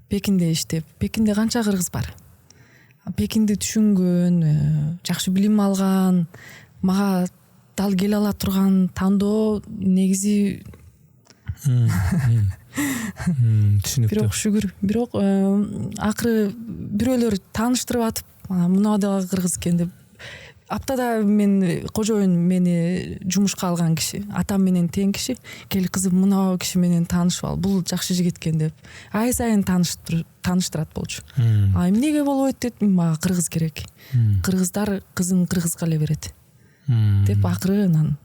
Пекинде иштеп, Пекинде канча кыргыз бар. Пекинди түшүнгөн, жакшы билим алган, мага дал келе ала турган тандоо негизи түшүнүктүү. Бирок акыры бирөөлөр тааныштырып атып, мына дагы кыргыз экен деп. Аптада мен кожоюн мени жумушка алган киши, атам менен тең киши, кел кызым мына киши менен таанышып ал, бул жакшы жигит экен деп. Ай сайын тааныштырат болчу. Эмнеге болбойт дедим, мага кыргыз керек. Кыргыздар кызын кыргызга эле берет деп акыры анан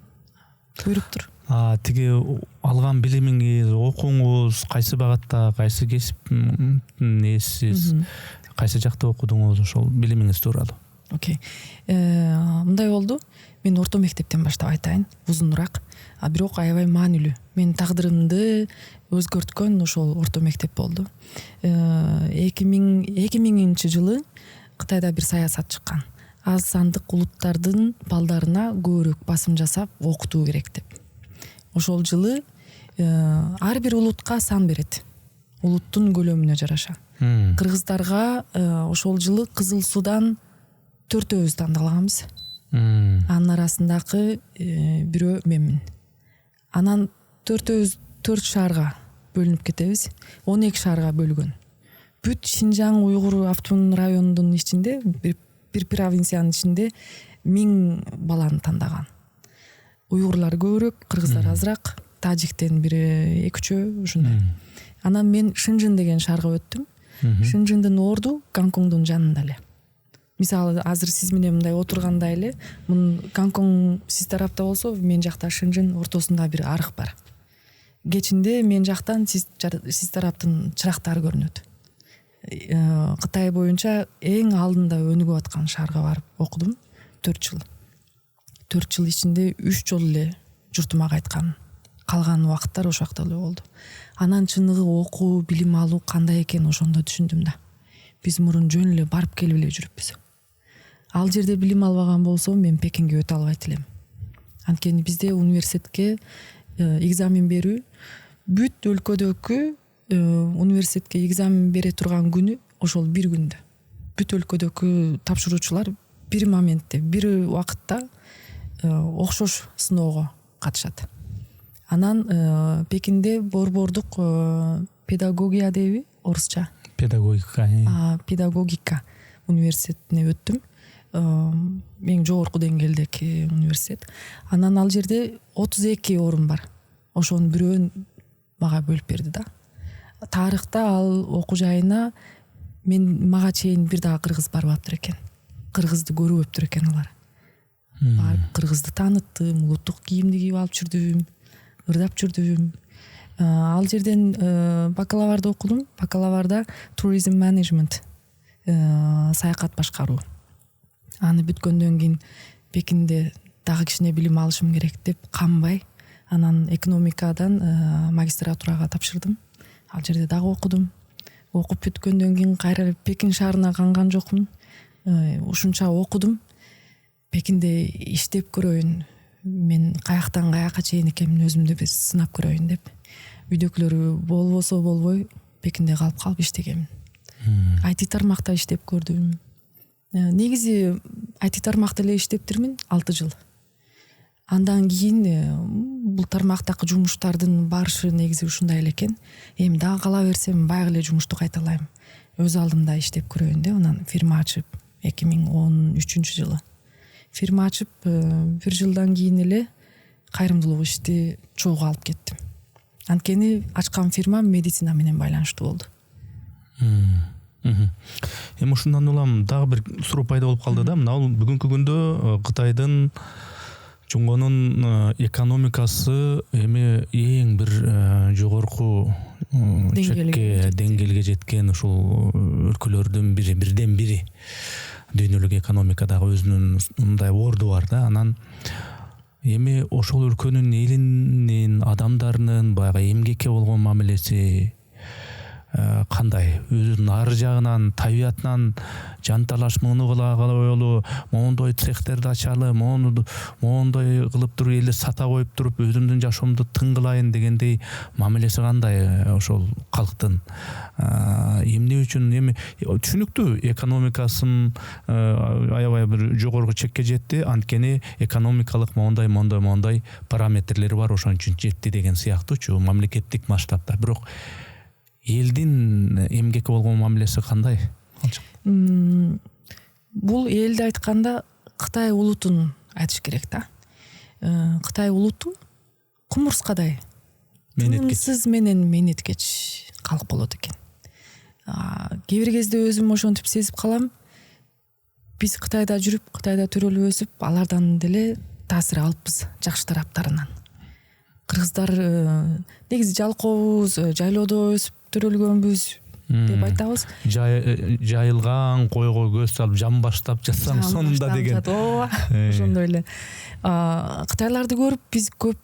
буйруптур. Тиги алган билимиңиз, окууңуз кайсы багатта, кайсы кесип несиз, кайсы жакта окудуңуз, ошол билимиңиз тууралуу? Окей. Мындай болду. Мен орто мектептен баштап айтайын, узунураак. Бирок аябай маанилүү. Менин тагдырымды өзгөрткөн ошол орто мектеп болду. 2000 жылы Кытайда бир саясат чыккан. Аз сандык улуттардын балдарына көбүрөөк басым жасап окутуу керек деп. Ошол жылы ар бир улутка сан берет. Улуттун көлөмүнө жараша. Кыргыздарга ошол жылы Кызыл Судан 4 тандалганбыз. Анын арасындагы бирөө менмин. Анан 4 шаарга бөлүнүп кетебиз. 12 шаарга бөлгөн. Бүт Шинжаң уйгур автономдук районунун ичинде, бир провинциянын ичинде 1000 баланы тандаган. Уйгурлар көбүрөөк, кыргыздар азыраак, тажиктен бири 2-3 ушундай. Анан мен Шынжын деген шаарга өттүм. Шынжындын орду Гонконгдун жанында эле. Мисалы, азыр сиз менен мындай отургандай эле, Гонконг сиз тарапта болсо, мен жакта Шынжын ортосунда бир арык бар. Кечинде мен жактан сиз тараптын чырактары көрүнөт. Кытай боюнча эң алдында өнүгүп аткан шаарга барып окудум 4 жыл. 4 жыл ичинде 3 жолу эле журтума кайткан. Калган убакыттар ошол жакта эле болду. Анан чыныгы окуу, билим алуу кандай экен ошондо түшүндүм да. Биз мурун жөн эле барып келип эле жүрүппүз. Ал жерде билим албаган болсом, мен Пекинге өтө албайт элем. Анткени бизде университетке экзамен берүү, бүт өлкөдөгү университетке экзамен бере турган күнү ошол бир күндө. Бүт өлкөдөгү тапшыруучулар бир моментте, бир убакытта окшош сыноого катышат. Анан Пекинде борбордук педагогия дейби, орусча. Педагогика университетине өттүм. Эң жогорку деңгээлдеги университет. Анан ал жерде 32 орун бар. Ошонун бирөөн мага бөлүп берди да. Тарыхта ал окуу жайына мага чейин бир дагы кыргыз барбаптыр экен. Кыргызды көрбөптүр экен алар. Барып кыргызды тааныттым, улуттук кийимди кийип алып жүрдүм, ырдап жүрдүм. Ал жерден бакалаврды окудум. Бакалаврда tourism management, саякат башкаруу. Аны бүткөндөн кийин Пекинде дагы кичине билим алышым керек деп канбай, анан экономикадан магистратурага тапшырдым. Ал жерде дагы окудум. Окуп бүткөндөн кийин кайра Пекин шаарына канган жокмун. Ушунча окудум. Пекинде иштеп көрөйүн. Мен каяктан каяка чейин экенмин, өзүмдү бир сынап көрөйүн деп. Үйдөгүлөр болбосо болбой Пекинде калып иштегенмин. IT тармакта иштеп көрдүм. Негизи IT тармакта эле иштептирмин 6 жыл. Андан кийин бул тармактагы жумуштардын барышы негизи ушундай эле экен. Эми дагы кала берсем баягы эле жумушту кайталайм. Өз алдымда иштеп көрөйүн деп анан фирма ачып 2013 жылы фирма ачып 1 жылдан кийин эле кайрымдуулук ишти чогуу алып кеттим. Анткени ачкан фирмам медицина менен байланыштуу болду. Эми ушундан улам дагы бир суроо пайда болуп калды да. Мына бүгүнкү күндө Кытайдын чоңгонун экономикасы эми эң бир жогорку деңгээлге жеткен ушул өлкөлөрдүн бирден бири. Дүйнөлүк экономикадагы өзүнүн мындай орду бар да. Анан эми ошол өлкөнүн элинин, адамдарынын баягы эмгекке болгон мамилеси кандай? Өзүнүн ар жагынан, табиятынан жанталаш муну кылалы, мондой цехтерди ачалы, мондой кылып туруп эле сата коюп туруп өзүмдүн жашоомду тыңгылайын дегендей мамилеси кандай ошол калктын? Эмне үчүн эми түшүнүктүү экономикасын аябай бир жогорку чекке жетти, анткени экономикалык мондой параметрлери бар, ошон үчүн жетти деген сыяктуучу мамлекеттик масштабта. Бирок элдин эмгекке болгон мамилеси кандай? Бул элди айтканда Кытай улутун айтыш керек да. Кытай улуту кумурскадай тынымсыз менен менеткеч калк болот экен. Кээ бир кезде өзүм ошентип сезип калам. Биз Кытайда жүрүп, Кытайда төрөлүп өсүп, алардан деле таасир алыппыз жакшы тараптарынан. Кыргыздар негизи жалкообуз, жайлоодо өсүп төрөлгөнбүз деп айтабыз. Жайылган койго көз салып жан баштап жатсаң сонунда деген. Ошондой эле. Кытайларды көрүп биз көп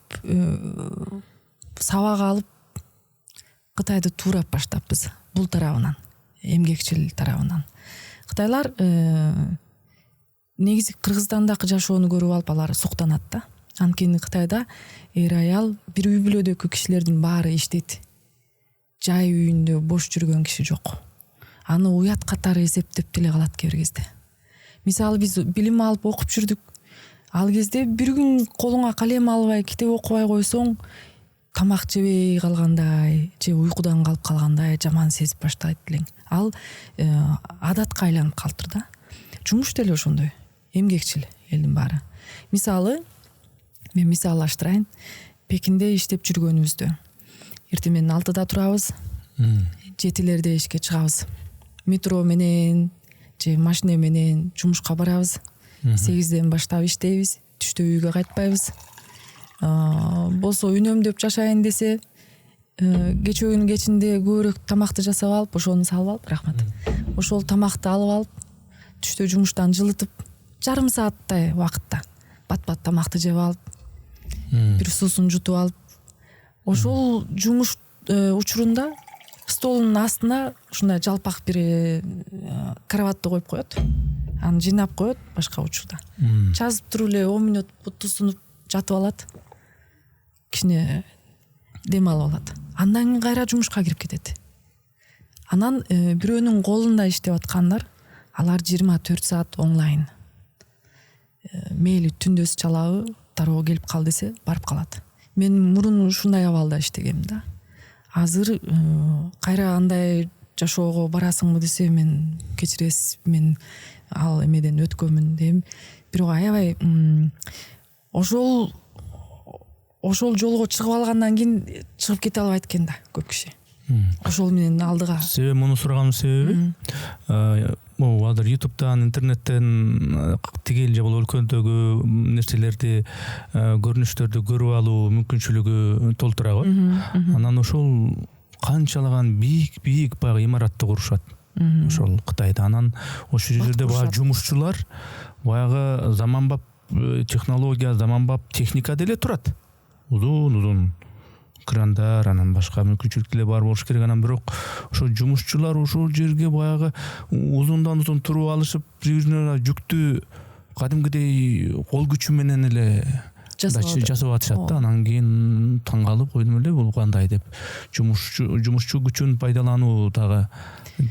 сабак алып Кытайды туурап баштаппыз. Бул тарабынан, эмгекчил тарабынан. Кытайлар негизи Кыргызстандагы жашоону көрүп алып алар суктанат да. Анткени Кытайда эр аял бир үй бүлөдөгү кишилердин баары иштейт. Жай үйүндө бош жүргөн киши жок. Аны уят катары эсептеп деле калат кээ бир кезде. Мисалы биз билим алып окуп жүрдүк. Ал кезде бир күн колуңа калем албай, китеп окубай койсоң, тамак жебей калгандай, же уйкудан калып калгандай жаман сезип баштайт элең. Ал адатка айланып калыптыр да. Жумуш деле ошондой. Эмгекчил элдин баары. Мисалы, мен мисаллаштырайын. Пекинде иштеп жүргөнүбүздө эртең 6-да турабыз, 7-лерде ишке чыгабыз. Метро менен же машина менен жумушка барабыз. 8-ден баштап иштейбиз, түштө үйгө кайтпайбыз. Болсо үнөмдөп жашайын десе, кечөөнүн кечинде көбүрөөк тамакты жасап алып, ошону салып алып, рахмат. Ошол тамакты алып алып, түштө жумуштан жылытып, жарым сааттай убакытта бат-бат тамакты жеп алып, бир суусун жутуп алып, ошол жумуш учурунда столдун астына ушундай жалпак бир кроватты коюп коет. Аны жыйнап коет башка учурда. Жазып туруп эле 10 мүнөт бутту сунуп жатып алат. Кичине дем алып алат. Андан кийин кайра жумушка кирип кетет. Анан бирөөнүн колунда иштеп аткандар, алар 24 саат онлайн. Мейли түндөс чалабы, дароо келип кал десе, барып калат. Мен мурун ушундай абалда иштегем да. Азыр кайра андай жашоого барасыңбы десе, мен кечиресиз, мен ал эмеден өткөнмүн дейм. Бирок аябай ошол жолго чыгып алгандан кийин чыгып кете албайт экен да көп киши. Ошол менен алдыга. Себеби муну сураганын себеби азыр YouTube'дан, интернеттен тигил же бул өлкөдөгү нерселерди, көрүнүштөрдү көрүп алуу мүмкүнчүлүгү толтура го. Анан ошол канчалаган бийик баягы имаратты курушат. Ошол Кытайда. Анан ошол жерде баягы жумушчулар баягы заманбап технология, заманбап техника деле турат. Узун крандар, анан башка мүмкүнчүлүктөр бар болуш керек. Анан бирок ошо жумушчулар ошол жерге баягы узундан узун туруп алышып, бир-бирine жүктү кадимгидей кол күчү менен эле жасап атышат да. Анан кийин таң калып койдум эле, бул кандай деп. Жумушчу күчүн пайдалануу дагы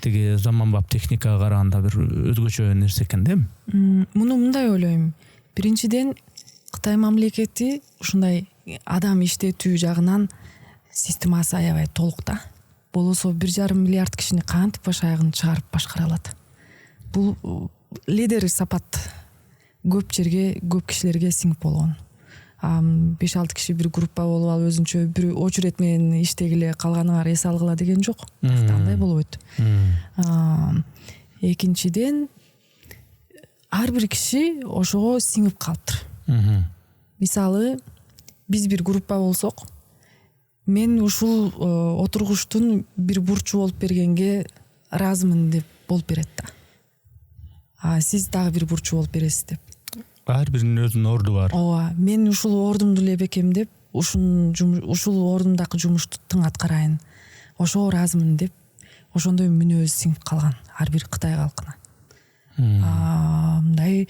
тиги заманбап техникага караганда бир өзгөчө нерсе экен да. Муну мындай ойлойм. Биринчиден Кытай мамлекети ушундай адам иштетүү жагынан системасы аябай толук да. Болосо 1,5 миллиард кишини кантип баш аягын чыгарып башкара алат. Бул лидер сапат көп жерге, көп кишилерге сиңип болгон. 5-6 киши бир группа болуп алып өзүнчө бир очередь менен иштегиле, калганыңар эс алгыла деген жок. Андай болбойт. Экинчиден ар бир киши ошого сиңип калыптыр. Мисалы, биз бир группа болсок, мен ушул отургучтун бир бурчу болуп бергенге ыраазымын деп болуп берет да. Сиз дагы бир бурчу болуп бересиз деп. Ар биринин өзүнүн орду бар. Ооба, мен ушул ордумду эле бекемдеп, ушул ордумдагы жумушту тың аткарайын. Ошого ыраазымын деп, ошондой мүнөзү сиңип калган ар бир Кытай калкына. Мындай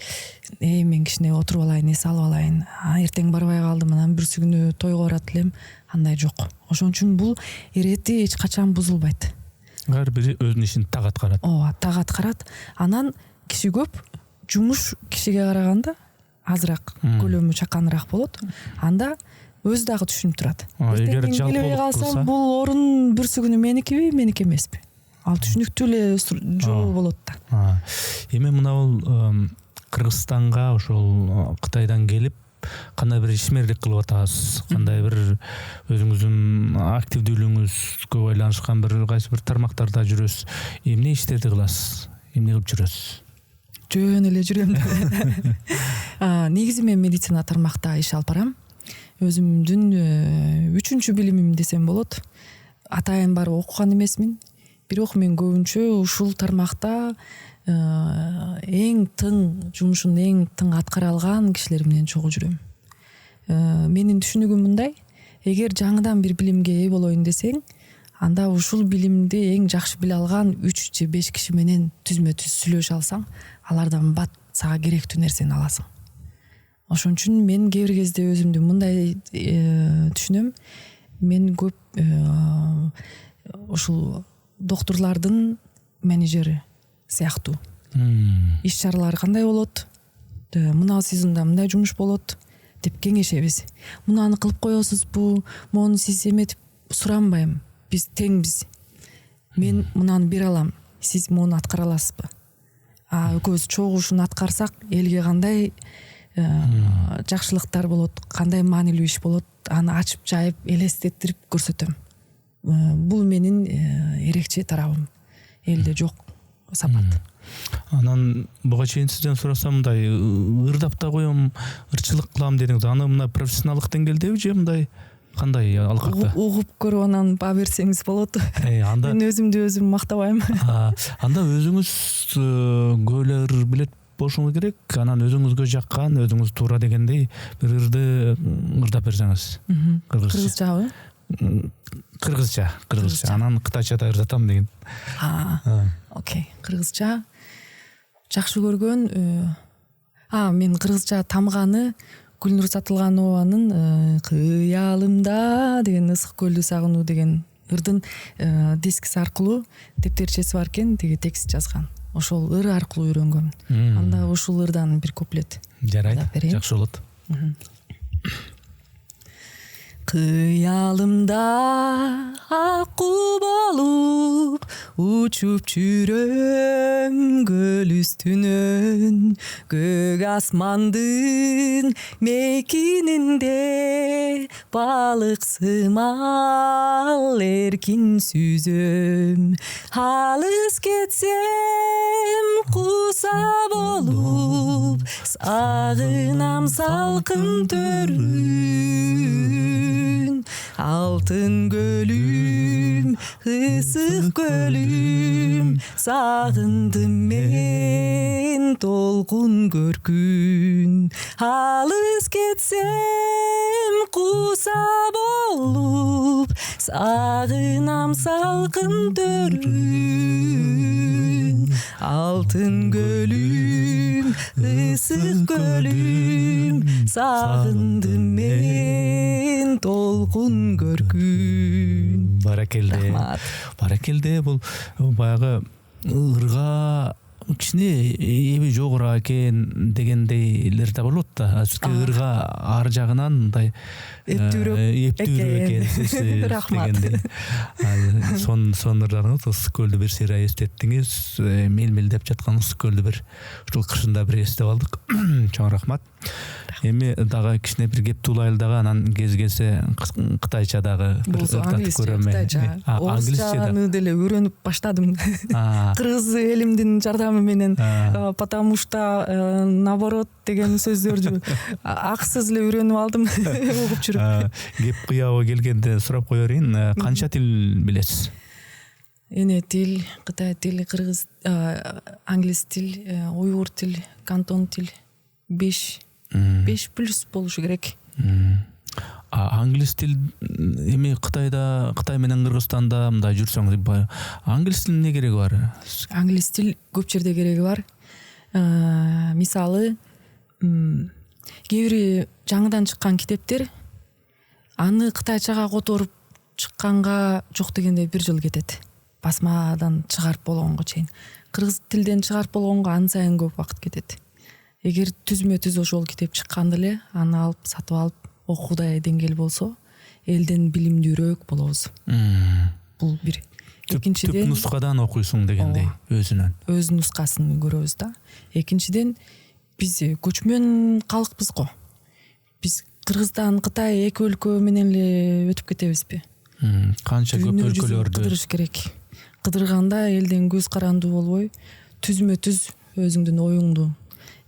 мен кичине отуруп алайын, эс алып алайын. Эртең барбай калдым, анан бүрсү күнү тойго барат элем. Андай жок. Ошон үчүн бул ирети эч качан бузулбайт. Ар бири өзүнүн ишин так аткарат. Ооба, так аткарат. Анан киши көп, жумуш кишиге караганда азыраак, көлөмү чаканыраак болот. Анда өзү дагы түшүнүп турат. Эгер келбей калса, бул орун бүрсү күнү меникиби, меники эмеспи? Ал түшүнүктүү эле жолу болот да. Эми мына бул Кыргызстанга ошол Кытайдан келип кандай бир ишмерлик кылып атасыз, кандай бир өзүңүздүн активдүүлүгүңүзгө байланышкан бир кайсы бир тармактарда жүрөсүз. Эмне иштерди кыласыз? Эмне кылып жүрөсүз? Жөн эле жүрөм. Негизи мен медицина тармакта иш алып барам. Өзүмдүн 3-чү билимим десем болот. Атайын барып окуган эмесмин. Бирок мен көбүнчө ушул тармакта эң тың жумушун эң тың аткара алган кишилер менен чогуу жүрөм. Менин түшүнүгүм мындай: эгер жаңыдан бир билимге ээ болоюн десең, анда ушул билимди эң жакшы биле алган 3 же 5 киши менен түзмө-түз сүйлөшө алсаң, алардан бат сага керектүү нерсени аласың. Ошон үчүн мен кээ бир кезде өзүмдү мындай түшүнөм. Мен көп ушул доктурлардын менеджери сыяктуу. Иш чаралар кандай болот? Мына сезонда мындай жумуш болот деп кеңешебиз. Мунаны кылып коесузбу? Мону сиз эметип суранбайм. Биз теңбиз. Мен мунаны бере алам. Сиз муну аткара аласызбы? Экөөбүз чогуу ушуну аткарсак, элге кандай жакшылыктар болот, кандай маанилүү иш болот, аны ачып жайып элестетирип көрсөтөм. Бул менин эрекче тарабым. Элде жок сапат. Анан буга чейин сизден сурасам, мындай ырдап да коем, ырчылык кылам дедиңиз. Аны мына профессионалдык деңгээлдеби же мындай кандай алкакта? Угуп көрүп анан баа берсеңиз болот. Мен өзүмдү өзүм мактабайм. Анда өзүңүз көөлөр билет болушуңуз керек. Анан өзүңүзгө жаккан, өзүңүз туура дегендей бир ырды ырдап берсеңиз. Кыргызчабы? Кыргызча. Анан кытайчада ырдатам деген. Окей. Кыргызча жакшы көргөн. Мен кыргызча тамганы Гүлнур Сатылганованын «Кыялымда» деген ысык көлдү сагынуу деген ырдын дискиси аркылуу тептерчеси бар экен, теге текст жазган. Ошол ыр аркылуу үйрөнгөм. Анда ушул ырдан бир куплет. Жарайт, жакшы болот. Кыялымда аккуу болуп учуп жүрөм көл үстүнөн, көк асмандын мейкининде балык сымал эркин сүзөм. Алыс кетсем куса болуп, сагынам салкын төрүн. Алтын көлүм, ысык көлүм, сагындым мен толкун көркүн. Алыс кетсем куса болуп, сагынам салкын төрүн. Алтын көлүм, ысык көлүм, сагындым мен толкун көркүн. Баракелде. Баракелде. Бул баягы ырга кичине эби жогору экен дегендейлер да болот да. Ырга ар жагынан мындай эптүүрөөк экен рахмат сонурларыңыз ысык көлдү бир сыйра эстеттиңиз, мелмелдеп жаткан ысык көлдү бир ушул кышында бир эстеп алдык. Чоң рахмат. Эми дагы кичине бир кеп туулайлы дагы, анан кез-келсе кытайча дагы англисче англисчаны деле үйрөнүп баштадым кыргыз элимдин жардамы менен, потому что наоборот деген сөздөрдү аксыз эле үйрөнүп алдым угуп жүрүп. Кеп кыябы келгенде сурап кое берейин, канча тил билесиз? Эне тил, кытай тили, кыргыз, англис тил, уйгур тил, кантон тил 5 плюс болушу керек. Англис тил эми Кытайда, Кытай менен Кыргызстанда мындай жүрсөң, англис тилинин эмне кереги бар? Англис тил көп жерде кереги бар. Мисалы, кээ бири жаңыдан чыккан китептер аны кытайчага которуп чыкканга жок дегенде 1 жыл кетет. Басмадан чыгарып болгонго чейин. Кыргыз тилден чыгарып болгонго ан сайын көп убакыт кетет. Эгер түзмө-түз ошол китеп чыкканда эле аны алып сатып алып окуудай деңгээл болсо, элден билимдүүрөөк болобуз. Бул бир. Экинчиден, түп нускадан окуйсуң дегендей, өз нускасын көрөбүз да. Экинчиден, биз көчмөн калкпыз го. Биз Кыргызстан, Кытай эки өлкө менен эле өтүп кетебизби? Канча көп өлкөлөрдү кыдырыш керек. Кыдырганда элден көз карандуу болбой, түзмө-түз өзүңдүн оюңду,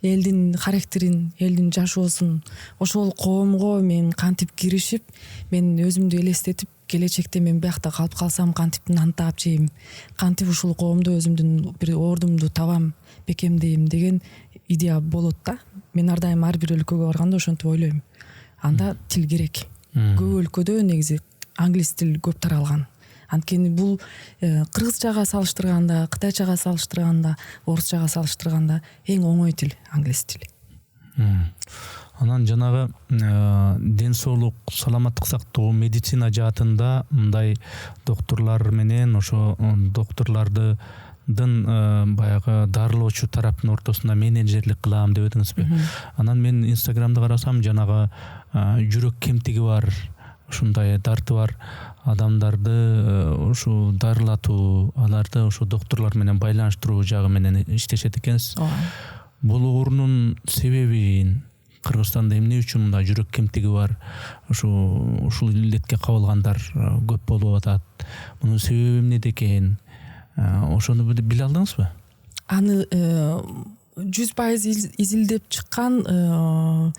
элдин характерин, элдин жашоосун, ошол коомго мен кантип киришип, мен өзүмдү элестетип, келечекте мен биякта калып калсам кантип нан таап жейм, кантип ушул коомдо өзүмдүн бир ордумду табам, бекемдейм деген идея болот да. Мен ар дайым ар бир өлкөгө барганда ошентип ойлойм. Анда тил керек. Көп өлкөдө негизи англис тил көп таралган. Анткени бул кыргызчага салыштырганда, кытайчага салыштырганда, орусчага салыштырганда эң оңой тил англис тили. Анан жанагы ден соолук, саламаттык сактоо, медицина жаатында мындай докторлор менен ошо докторлордун баягы дарылоочу тараптын ортосунда менеджерлик кылам деп өтүңүзбү? Анан мен Инстаграмда карасам, жанагы жүрөк кемтиги бар, ушундай дарты бар адамдарды ушу дарылатуу, аларды ошо докторлор менен байланыштыруу жагы менен иштешет экенсиз. Бул оорунун себебин, Кыргызстанда эмне үчүн мындай жүрөк кемтиги бар, ушул илдетке кабылгандар көп болуп атат. Мунун себеби эмнеде экен? Ошону биле алдыңызбы? Аны 100% изилдеп чыккан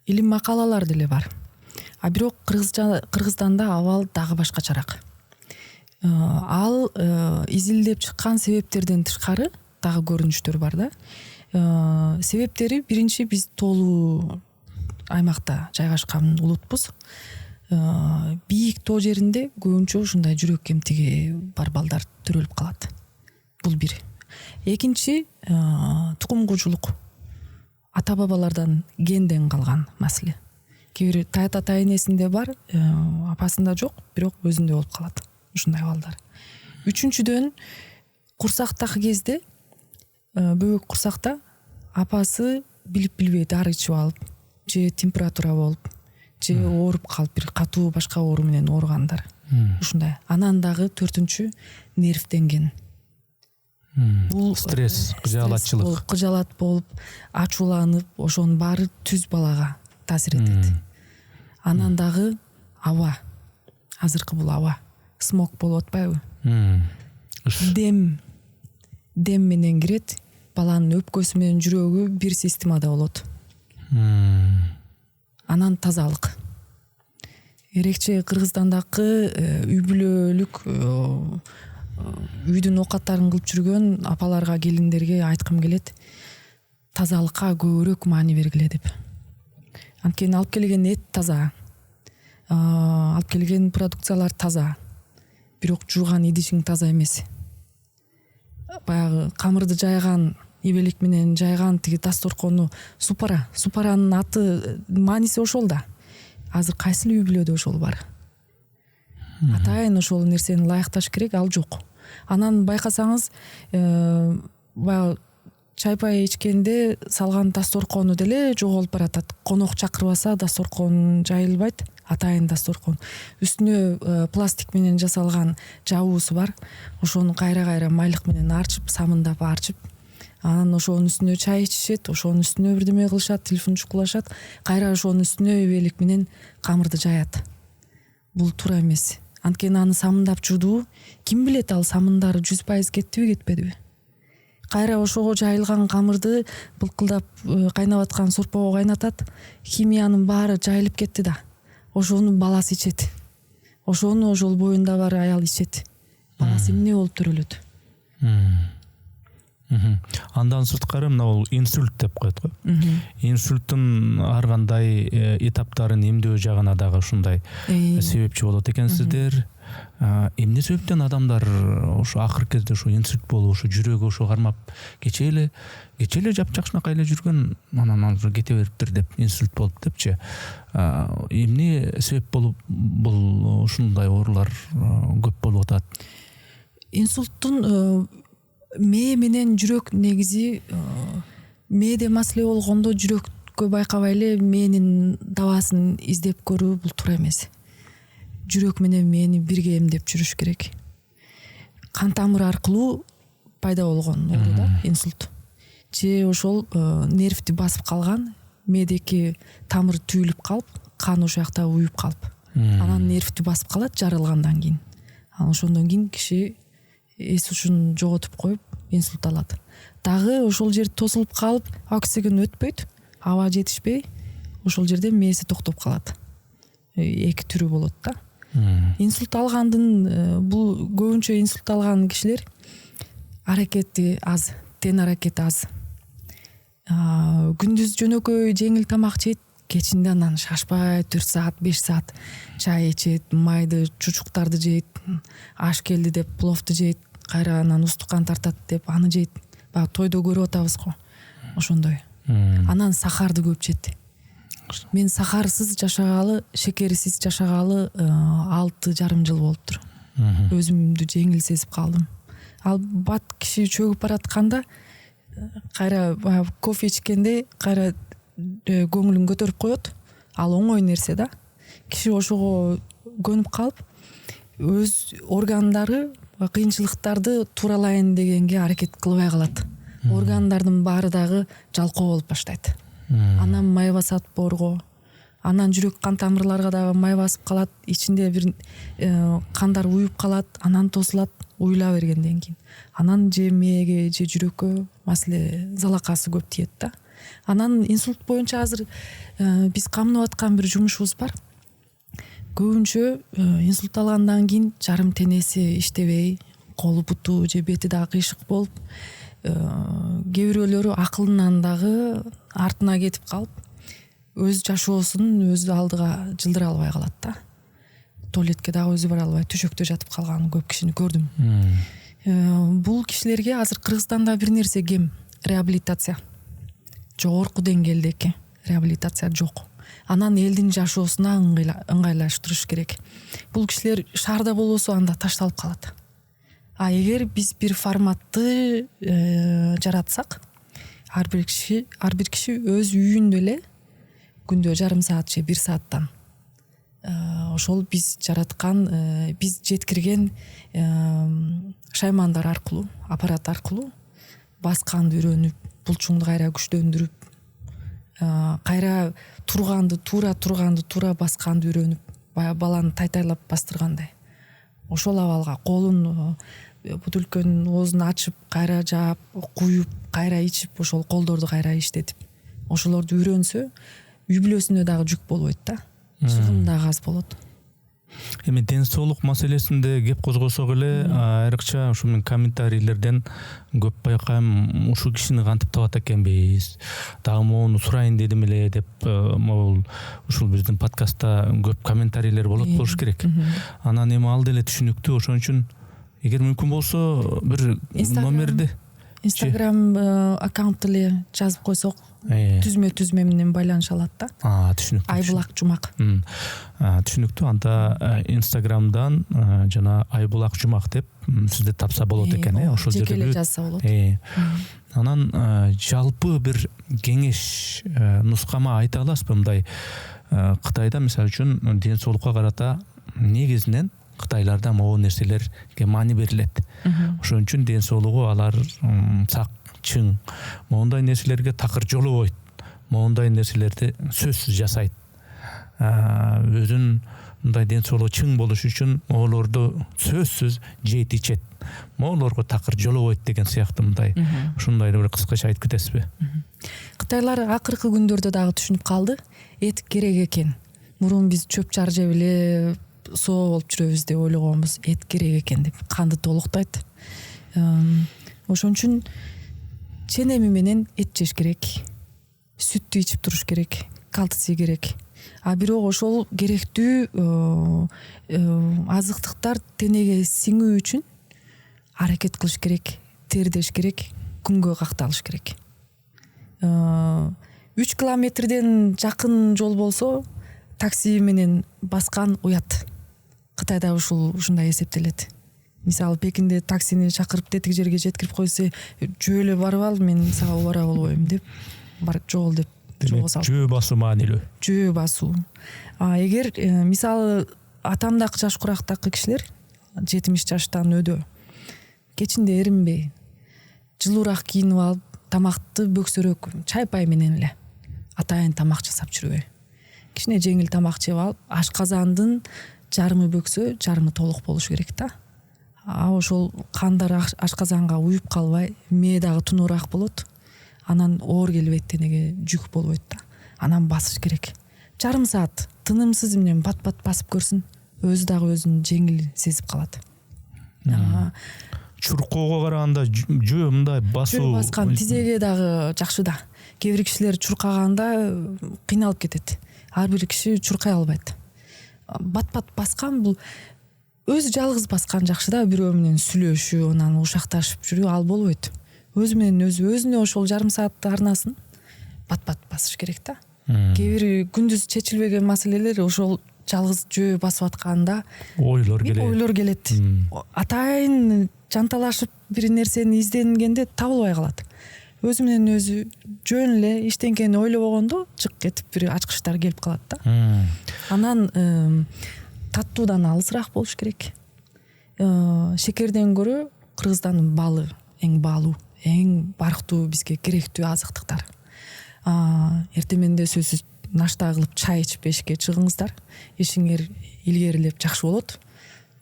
илим макалалар деле бар. А бирок Кыргызстанда абал дагы башкачараак. Ал изилдеп чыккан себептерден тышкары дагы көрүнүштөр бар да. Себептери биринчи, биз тоолуу аймакта жайгашкан улутпуз. Бийик тоо жеринде көбүнчө ушундай жүрөк кемтиги бар балдар төрөлүп калат. Бул бир. Экинчи, тукум куучулук. Ата бабалардан генден калган маселе. Кээ бир тайта тайнесинде бар, апасында жок, бирок өзүндө болуп калат ушундай балдар. Үчүнчүдөн, курсактагы кезде, бөбөк курсакта апасы билип-билбей дары ичип алып, же температура болуп, же ооруп калып, бир катуу башка оору менен ооругандар. Ушундай. Анан дагы 4-үнчү нервденген. Бул стресс, кыжаалатчылык. Кыжаалат болуп, ачууланып, ошонун баары түз балага таасир этет. Анан дагы аба. Азыркы бул аба. Смог болуп атпайбы? Дем менен кирет. Баланын өпкөсү менен жүрөгү бир системада болот. Анан тазалык. Эрекче Кыргызстандагы үй бүлөлүк үйдүн оокаттарын кылып жүргөн апаларга, келиндерге айткым келет. Тазалыкка көбүрөөк маани бергиле деп. Анткени алып келген эт таза. Алып келген продукциялар таза. Бирок жууган идишиң таза эмес. Баягы камырды жайган, ибелик менен жайган тиги дасторкону супара. Супаранын аты, мааниси ошол да. Азыр кайсыл үй бүлөдө ошол бар? Атайын ошол нерсени ылайыкташ керек, ал жок. Анан байкасаңыз, баягы чай пай ичкенде салган дасторкону деле жоголуп баратат. Конок чакырбаса дасторкон жайылбайт, атайын дасторкон. Үстүнө пластик менен жасалган жабуусу бар. Ошону кайра майлык менен арчып, самындап арчып, анан ошонун үстүнө чай ичишет, ошонун үстүнө бирдеме кылышат, телефон чукулашат, кайра ошонун үстүнө эбелик менен камырды жаят. Бул туура эмес. Анткени аны самындап жуудуу, ким билет ал самындары 100% кеттиби, кетпедиби? Кайра ошого жайылган камырды былкылдап кайнап аткан сорпого кайнатат, химиянын баары жайылып кетти да. Ошону баласы ичет. Ошону ошол боюнда бар аял ичет. Баласы эмне болуп төрөлөт? Андан сырткары мына инсульт деп коет го. Инсульттун ар кандай этаптарын эмдөө жагына дагы ушундай себепчи болот экенсиздер. Эмне себептен адамдар ошо акыркы кезде ошо инсульт болуп, ошо жүрөгү ошо кармап кече эле жапжакшынакай эле жүргөн, анан кете бериптир деп, инсульт болуп депчи. Эмне себеп болуп бул ушундай оорулар көп болуп атат? Инсульттун мээ менен жүрөк негизи, мээде маселе болгондо жүрөккө байкабай эле мээнин дабасын издеп көрүү бул туура эмес. Жүрөк менен мээни бирге эмдеп жүрүш керек. Кан тамыры аркылуу пайда болгон оору да инсульт. Же ошол нервти басып калган, мээдеки тамыр түйүлүп калып, кан ошол жакта уюп калып, анан нервти басып калат жарылгандан кийин. Анан ошондон кийин киши эс ушун жоготуп коюп инсульт алат. Дагы ошол жер тосулуп калып, оксиген өтпөйт, аба жетишпей, ошол жерде мээси токтоп калат. Эки түрү болот да. Инсульт алгандын бул көбүнчө инсульт алган кишилер аракети аз, тен аракети аз. Күндүз жөнөкөй жеңил тамак жейт, кечинде анан шашпай 4 саат, 5 саат чай ичет, майды, чучуктарды жейт, аш келди деп пловду жейт, кайра анан устукан тартат деп аны жейт. Баягы тойдо көрүп атабыз го. Ошондой. Анан сахарды көп жейт. Мен сахарсыз жашагалы, шекерсиз жашагалы 6,5 жыл болуптур. Өзүмдү жеңил сезип калдым. Ал бат киши чөгүп баратканда кайра кофе ичкенде кайра көңүлүн көтөрүп коет. Ал оңой нерсе да. Киши ошого көнүп калып, өз органдары кыйынчылыктарды тууралайын дегенге аракет кылбай калат. Органдардын баары дагы жалкоо болуп баштайт. Анан май басат боорго, анан жүрөк кан тамырларга дагы май басып калат, ичинде бир кандар уюп калат, анан тосулат, уюла бергенден кийин. Анан же мээге, же жүрөккө маселе залакасы көп тиет да. Анан инсульт боюнча азыр биз камынып аткан бир жумушубуз бар. Көбүнчө инсульт алгандан кийин жарым тенеси иштебей, колу буту же бети дагы кыйшык болуп, кээ бирөөлөрү акылынан дагы артына кетип калып, өз жашоосун өзү алдыга жылдыра албай калат да. Туалетке дагы өзү бара албай төшөктө жатып калган көп кишини көрдүм. Бул кишилерге азыр Кыргызстанда бир нерсе кем, реабилитация. Жогорку деңгээлдеги реабилитация жок. Анан элдин жашоосуна ыңгайлаштырыш керек. Бул кишилер шаарда болбосо анда ташталып калат. Эгер биз бир форматты жаратсак, ар бир киши өз үйүндө эле күндө жарым саат же 1 сааттан ошол биз жараткан, биз жеткирген шаймандар аркылуу, аппарат аркылуу басканды үйрөнүп, булчуңду кайра күчтөндүрүп, кайра туура басканды үйрөнүп, баягы баланы тайтайлап бастыргандай. Ошол абалга колун бутылканын оозун ачып, кайра жаап, куюп, кайра ичип, ошол колдорду кайра иштетип, ошолорду үйрөнсө, үй бүлөсүнө дагы жүк болбойт да. Чыгым дагы аз болот. Эми ден соолук маселесинде кеп козгосок эле, айрыкча ушу мен комментарийлерден көп байкайм, ушул кишини кантип табат экенбиз, дагы моуну сурайын дедим эле деп, могул ушул биздин подкастта көп комментарийлер болуш керек. Анан эми ал деле түшүнүктүү, ошон үчүн эгер мүмкүн болсо бир номерди, Instagram аккаунт эле жазып койсок, түзмө менен байланыша алат да. Түшүнүктүү. Айбулак Жумак. Түшүнүктүү. Анда Instagramдан жана Айбулак Жумак деп сизди тапса болот экен, ошол жерде жеке эле жазса болот. Анан жалпы бир кеңеш нускама айта аласызбы? Мындай Кытайда мисалы үчүн ден соолукка карата негизинен кытайларда могу нерселерге маани берилет. Ошон үчүн ден соолугу алар сак, чың, моундай нерселерге такыр жолобойт. Моундай нерселерди сөзсүз жасайт. Өзүн мындай ден соолугу чың болуш үчүн олорду сөзсүз жейт, ичет. Моолорго такыр жолобойт деген сыяктуу мындай. Ушундайды бир кыскача айтып кетесизби? Кытайлар акыркы күндөрдө дагы түшүнүп калды. Эт керек экен. Мурун биз чөп чар жеп эле соо болуп жүрөбүз деп ойлогонбуз. Эт керек экен деп канды толуктайт. Ошон үчүн ченеми менен эт жеш керек. Сүттү ичип туруш керек. Кальций керек. А бирок ошол керектүү азыктыктар денеге сиңүү үчүн аракет кылыш керек, тердеш керек, күнгө какталыш керек. 3 километрден жакын жол болсо такси менен баскан уят. Кытайда ушундай эсептелет. Мисалы Пекинде таксини чакырып тетиги жерге жеткирип койсо, жөө эле барып ал, мен сага убара болбойм деп, барып жол деп жолго салып. Жөө басуу маанилүү. Жөө басуу. Эгер мисалы атамдак жаш курактагы кишилер 70 жаштан өдө кечинде эринбей, жылуураак кийинип алып, тамакты бөксөрөөк чай-пай менен эле атайын тамак жасап жүрбөй. Кичине жеңил тамак жеп алып, ашказандын жарымы бөксө, жарымы толук болуш керек да. Ошол кандар ашказанга уюп калбай, мээ дагы тунуураак болот. Анан оор келбейт, денеге жүк болбойт да. Анан басыш керек. Жарым саат тынымсыз менен бат-бат басып көрсүн, өзү дагы өзүн жеңил сезип калат. Чуркоого караганда жөө мындай басуу, жөө баскан тизеге дагы жакшы да. Кээ бир кишилер чуркаганда кыйналып кетет. Ар бир киши чуркай албайт. Бат-бат баскан бул өзү жалгыз баскан жакшы да, бирөө менен сүйлөшүү, анан ушакташып жүрүү ал болбойт. Өзү менен өзүнө ошол жарым саат арнасын бат-бат басыш керек да. Кээ бир күндүз чечилбеген маселелер ошол жалгыз жөө басып атканда ойлор келет. Атайын жанталашып бир нерсени изденгенде табылбай калат. Өзү менен өзү жөн эле эчтенкени ойлобогондо чык этип бир ачкычтар келип калат да. Анан таттуудан алысыраак болуш керек. Шекерден көрө кыргызстандын балы эң баалуу, эң барктуу, бизге керектүү азыктыктар. Эртеменде сөзсүз нашта кылып чай ичип эшикке чыгыңыздар. Эшиңер илгерилеп жакшы болот.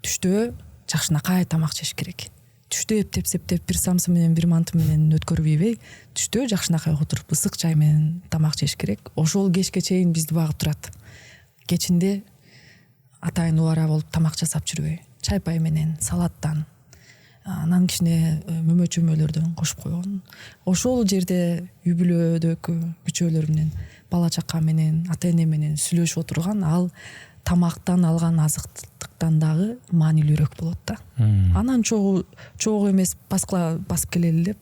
Түштө жакшынакай тамак жеш керек. Түштө эптеп бир самсы менен бир манты менен өткөрбөйбөй, түштө жакшынакай отуруп ысык чай менен тамак жеш керек. Ошол кечке чейин бизди багып турат. Кечинде атайын убара болуп тамак жасап жүрбөй, чай-пай менен, салаттан, анан кичине мөмө-чөмөлөрдөн кошуп койгон. Ошол жерде үй бүлөдөгү бүчөлөр менен, бала чака менен, ата-эне менен сүйлөшүп отурган, ал тамактан алган азыктыктан дагы маанилүүрөөк болот да. Анан чогуу эмес басып келели деп.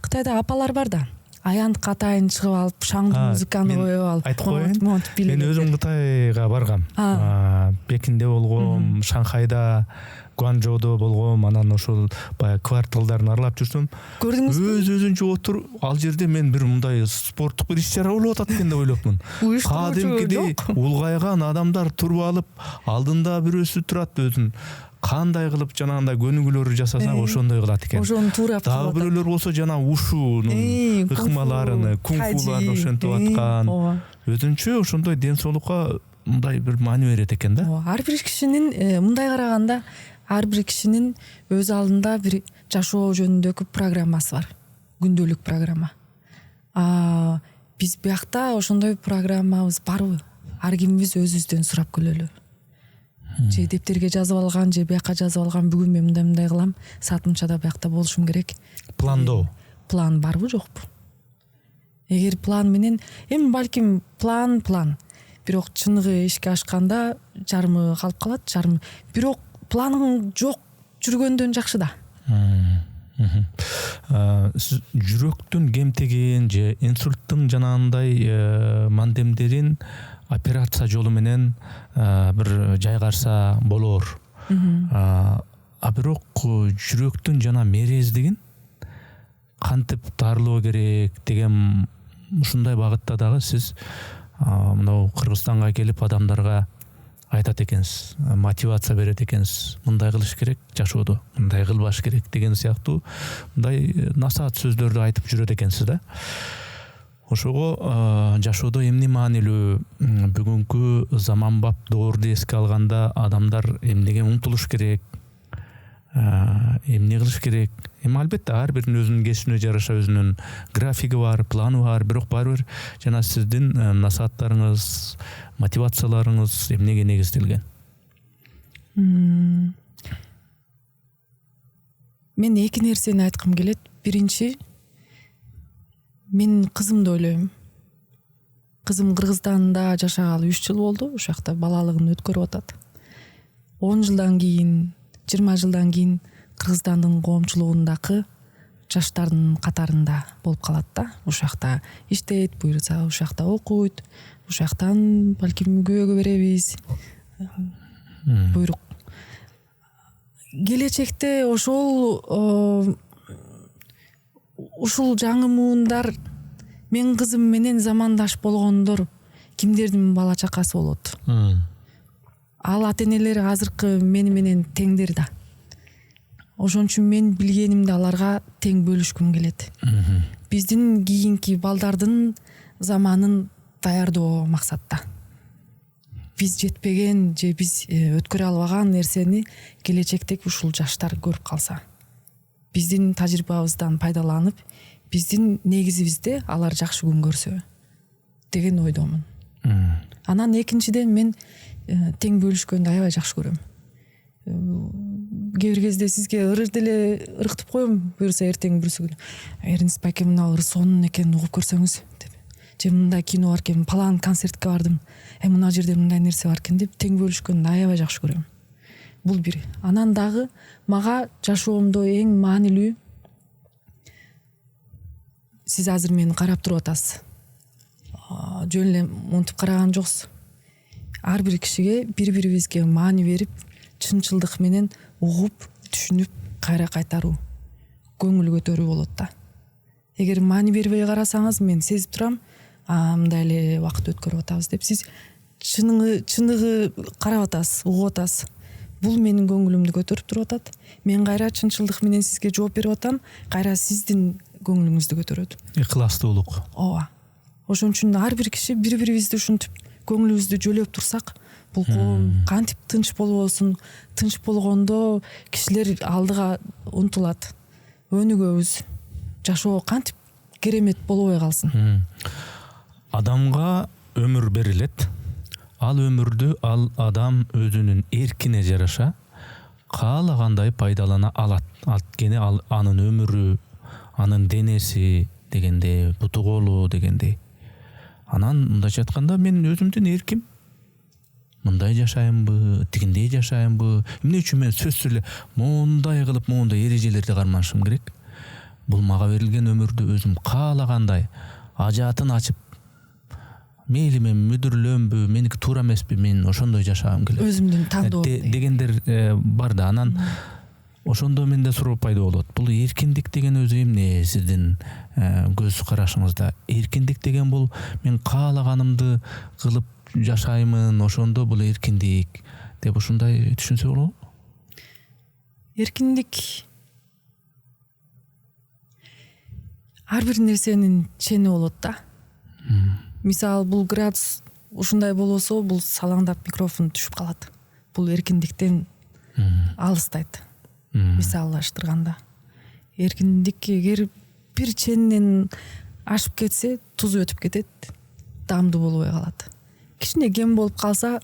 Кытайда апалар бар да. Аяндыкка атайын чыгып алып, шаңдуу музыканы коюп алып, айтып коеюн. Мен өзүм Кытайга баргам. Пекинде болгом, Шанхайда, Гуанчжоудо болгом, анан ошол баягы кварталдарын аралап жүрсөм, көрдүңүзбү? Өзүнчө отур, ал жерде мен бир мындай спорттук бир иш-чара болуп атат экен деп ойлоптмун. Кадимкидей улгайган адамдар туруп алып, алдында бирөөсү турат, өзүн кандай кылып жанагындай көнүгүүлөр жасаса ошондой кылат экен. Ошону туурап дагы бирөөлөр болсо жана ушунун ыкмаларын, кунфуларын ошентип аткан. Өзүнчө ошондой ден соолукка мындай бир маани берет экен да. Ар бир кишинин мындай караганда ар бир кишинин өз алдында бир жашоо жөнүндөгү программасы бар. Күндөлүк программа. Биз биякта ошондой программабыз барбы? Ар кимибиз өзүбүздөн сурап көрөлү. Же дептерге жазып алган, же бияка жазып алган, бүгүн мен мындай кылам, саат мынчада биякта болушум керек. Пландоо. План барбы, жокпу? Эгер план менен, балким план, бирок чыныгы ишке ашканда жарымы калып калат, жарымы. Бирок планың жок жүргөндөн жакшы да. Сиз жүрөктүн кемтеген же инсульттун жанагындай мандемдерин операция жолу менен бир жайгарса болоор. а бирок жүрөктүн жана мерездигин кантип дарылоо керек деген ушундай багытта дагы сиз мынау Кыргызстанга келип адамдарга айтат экенсиз, мотивация берет экенсиз. Мындай кылыш керек жашоодо, мындай кылбаш керек деген сыяктуу мындай насаат сөздөрдү айтып жүрөт экенсиз да. Ошого жашоодо эмне маанилүү, бүгүнкү заманбап доорду эске алганда адамдар эмнеге умтулуш керек, эмне кылыш керек? Албетте ар биринин өзүнүн кесибине жараша өзүнүн графиги бар, планы бар, бирок баары бир жана сиздин насааттарыңыз, мотивацияларыңыз эмнеге негизделген? Мен эки нерсени айткым келет. Биринчи, мен кызымды ойлойм. Кызым Кыргызстанда жашагалы 3 жыл болду. Ошол жакта балалыгын өткөрүп атат. 10 жылдан кийин, 20 жылдан кийин Кыргызстандын коомчулугундагы жаштардын катарында болуп калат да. Ошол жакта иштейт, буйруса ошол жакта окуйт, ошол жактан балким күбөгө беребиз. Буйрук. Келечекте ушул жаңы муундар мен кызым менен замандаш болгондор кимдердин бала чакасы болот? Ал ата-энелер азыркы мени менен теңдер да. Ошон үчүн мен билгенимди аларга тең бөлүшкүм келет. Биздин кийинки балдардын заманын даярдоо максатта. Биз жетпеген же биз өткөрө албаган нерсени келечектеги ушул жаштар көрүп калса, биздин тажрыйбабыздан пайдаланып, биздин негизибизде алар жакшы күн көрсө деген ойдомун. Анан экинчиден мен тең бөлүшкөндү аябай жакшы көрөм. Кээ бир кезде сизге ырыр деле ырктып коем, буюрса эртең бүрсү күнү Эрнест байке мына ыр сонун экен, угуп көрсөңүз деп. Же мындай кино бар экен, палан концертке бардым. Мына жерде мындай нерсе бар экен деп тең бөлүшкөндү аябай жакшы көрөм. Бул бир. Анан дагы мага жашоомдо эң маанилүү, сиз азыр мени карап туруп атасыз. Жөн эле монтип караган жоксуз. Ар бир кишиге бири-бирибизге маани берип, чынчылдык менен угуп, түшүнүп, кайра кайтаруу, көңүл көтөрүү болот да. Эгер маани бербей карасаңыз, мен сезип турам, мындай эле убакыт өткөрүп атабыз деп, сиз чыныгы карап атасыз, угуп атасыз. Бул менин көңүлүмдү көтөрүп туруп атат. Мен кайра чынчылдык менен сизге жооп берип атам, кайра сиздин көңүлүңүздү көтөрөт. Ыкластуулук. Ооба. Ошон үчүн ар бир киши бири-бирибизди ушинтип көңүлүбүздү жөлөп турсак, бул коом кантип тынч болбосун? Тынч болгондо кишилер алдыга умтулат. Өнүгөбүз. Жашоо кантип керемет болбой калсын? Адамга өмүр берилет. Ал өмүрдү ал адам өзүнүн эркине жараша каалагандай пайдалана алат. Анткени ал анын өмүрү, анын денеси дегенде, буту колу дегенде. Анан мындайча айтканда мен өзүмдүн эрким. Мындай жашайынбы, тигиндей жашайынбы? Эмне үчүн мен сөзсүз эле мондай кылып, мондай эрежелерди карманышым керек? Бул мага берилген өмүрдү өзүм каалагандай ажаатын ачып, мейли мен мүдүрлөнбү, меники туура эмеспи, мен ошондой жашагым келет. Өзүмдүн тандоо дегендер бар да. Анан ошондо менде суроо пайда болот. Бул эркиндик деген өзү эмне сиздин көз карашыңызда? Эркиндик деген бул мен каалаганымды кылып жашаймын, ошондо бул эркиндик деп ушундай түшүнсө болобу? Эркиндик ар бир нерсенин чени болот да. Мисалы, бул градус ушундай болсо, бул салаңдап микрофон түшүп калат. Бул эркиндиктен алыстайт. Мисаллаштырганда, эркиндик эгер бир ченинен ашып кетсе, тузу өтүп кетет, даамдуу болбой калат. Кичине кем болуп калса,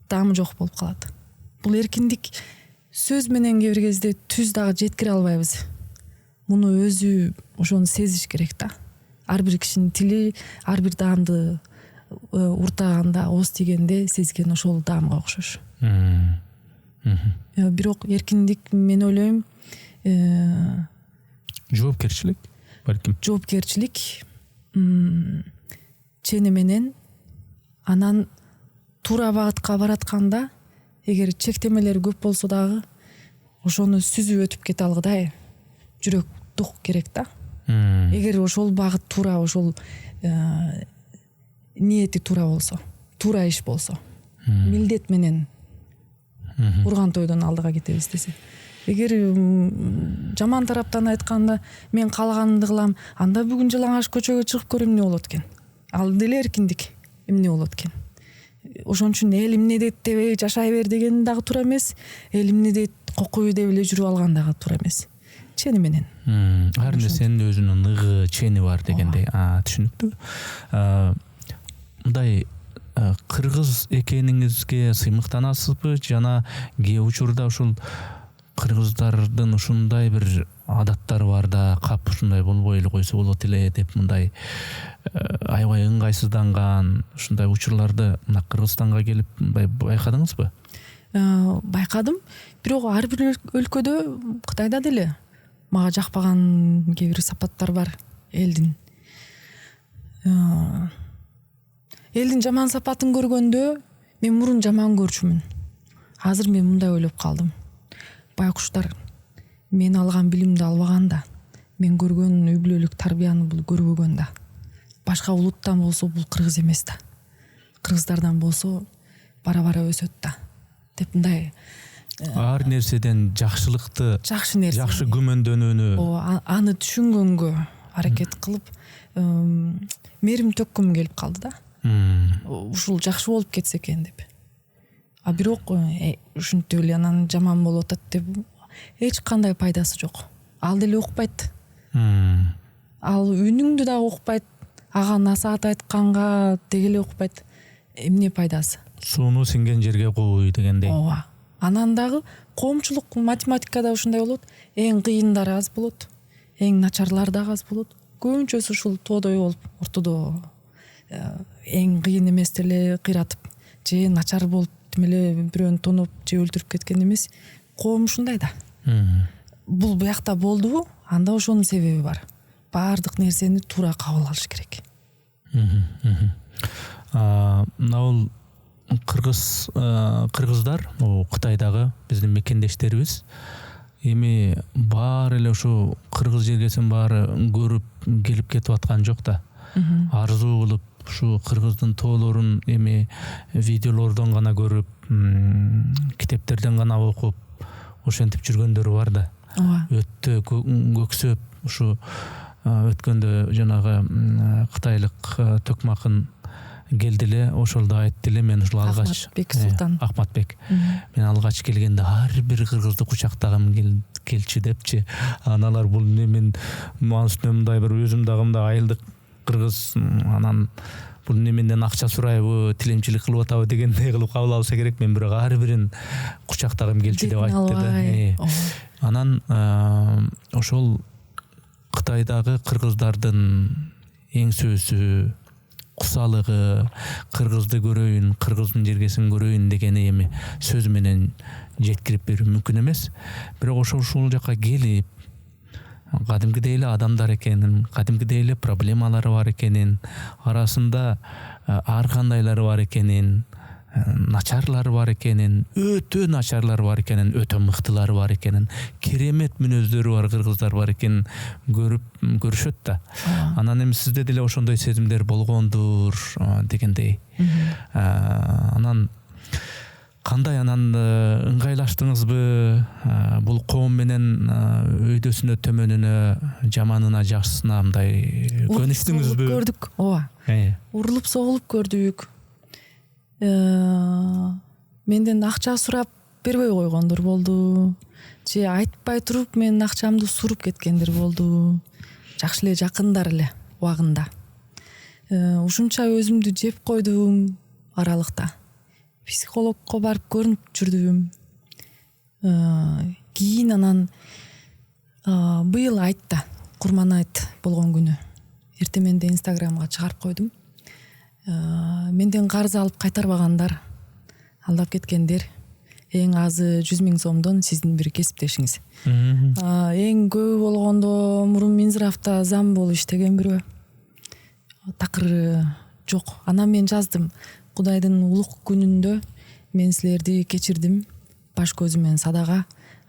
даамы жок болуп калат. Бул эркиндик сөз менен кээ бир кезде түз дагы жеткире албайбыз. Муну өзү ошону сезиш керек да. Ар бир кишинин тили, ар бир даамды уртаганда, ооз тийгенде сезген ошол даамга окшош. Бирок эркиндик, мен ойлойм, жоопкерчилик, балким. Жоопкерчилик, чени менен, анан туура багытка баратканда, эгер чектемелер көп болсо дагы, ошону сүзүп өтүп кете алгыдай жүрөк дук керек да. Эгер ошол багыт туура, ошол ниети туура болсо, туура иш болсо, милдет менен урган тойдон алдыга кетебиз десе. Эгер жаман тараптан айтканда мен каалаганымды кылам, анда бүгүн жалаңаш көчөгө чыгып көрөм эмне болот экен. Ал деле эркиндик эмне болот экен. Ошон үчүн эл эмне дейт деп жашай бер деген дагы туура эмес, эл эмне дейт кокуй деп эле жүрүп алган дагы туура эмес. Чени менен. Ар нерсенин өзүнүн ыгы, чени бар дегендей. Түшүнүктүү. Мындай кыргыз экениңизге сыймыктанасызбы жана кээ учурда ушул кыргыздардын ушундай бир адаттары бар да, кап ушундай болбой эле койсо болот эле деп мындай аябай ыңгайсызданган ушундай учурларды мына Кыргызстанга келип мындай байкадыңызбы? Байкадым. Бирок ар бир өлкөдө, Кытайда деле мага жакпаган кээ бир сапаттар бар элдин. Элдин жаман сапатын көргөндө мен мурун жаман көрчүмүн. Азыр мен мындай ойлоп калдым. Байкуштар мен алган билимди албаганда, мен көргөн үй бүлөлүк тарбияны бул көрбөгөн да. Башка улуттан болсо бул кыргыз эмес да. Кыргыздардан болсо бара-бара өсөт да. Деп мындай ар нерседен жакшылыкты, жакшы күмөндөнүүнү, аны түшүнгөнгө аракет кылып, мерим төккүм келип калды да. Ушул жакшы болуп кетсе экен деп. А бирок ушинтип эле анан жаман болуп атат деп эч кандай пайдасы жок. Ал деле укпайт. Ал үнүңдү дагы укпайт. Ага насаат айтканга дегеле укпайт. Эмне пайдасы? Сууну сиңген жерге кой дегендей. Ооба. Анан дагы коомчулук математикада ушундай болот. Эң кыйындары аз болот. Эң начарлары дагы аз болот. Көбүнчөсү ушул тоодой болуп, ортодо эң кыйын эмес деле кыйратып, же начар болуп эле бирөөнү тоноп же өлтүрүп кеткен эмес. Коом ушундай да. Бул буякта болдубу? Анда ошонун себеби бар. Баардык нерсени туура кабыл алыш керек. Мына бул кыргыздар, Кытайдагы биздин мекендештерибиз эми баары эле ушу кыргыз жергесин баары көрүп келип кетип аткан жок да. Арзуу кылып ушу кыргыздын тоолорун эми видеолордон гана көрүп, китептерден гана окуп, ошентип жүргөндөрү бар да. Өттө көксөп ушу өткөндө жанагы кытайлык төкмакын келди эле, ошолдо айтты эле, мен ушул алгач Ахматбек. Мен алгач келгенде ар бир кыргызды кучактагым келчү депчи. Аналар бул эмне, мен мага үстүнө мындай бир өзүм дагы мындай айылдык кыргыз, анан бул эмне менден акча сурайбы, тилемчилик кылып атабы дегендей кылып кабыл алса керек. Мен бирок ар бирин кучактагым келчү деп айтты да. Анан ошол Кытайдагы кыргыздардын эң сөзү, кусалыгы, кыргызды көрөйүн, кыргыздын жергесин көрөйүн дегени эми сөз менен жеткирип берүү мүмкүн эмес. Бирок ошол жака келип, кадимкидей эле адамдар экенин, кадимкидей эле проблемалары бар экенин, арасында ар кандайлары бар экенин, начарлары бар экенин, өтө начарлары бар экенин, өтө мыктылары бар экенин, керемет мүнөздөрү бар кыргыздар бар экенин көрүшөт да. Анан эми сизде деле ошондой сезимдер болгондур дегендей. Анан кандай ыңгайлаштыңызбы бул коом менен өйдөсүнө төмөнүнө, жаманына жакшысына мындай көнүштүңүзбү? Көрдүк, ооба. Урулуп согулуп көрдүк. Менден акча сурап бербей койгондор болду. Же айтпай туруп менин акчамды суруп кеткендер болду. Жакшы эле жакындар эле убагында. Ушунча өзүмдү жеп койдум аралыкта. Психологко барып көрүнүп жүрдүм. Кийин анан быйыл айтта, Курман айт болгон күнү эртеменде Инстаграмга чыгарып койдум. Менден карыз алып кайтарбагандар, алдап кеткендер, эң азы 100 000 сомдон сиздин бир кесиптешиңиз. Эң көбү болгондо мурун Минзравда зам болуп иштеген бирөө. Такыр жок. Анан мен жаздым: Кудайдын улук күнүндө мен силерди кечирдим, баш көзү менен садага.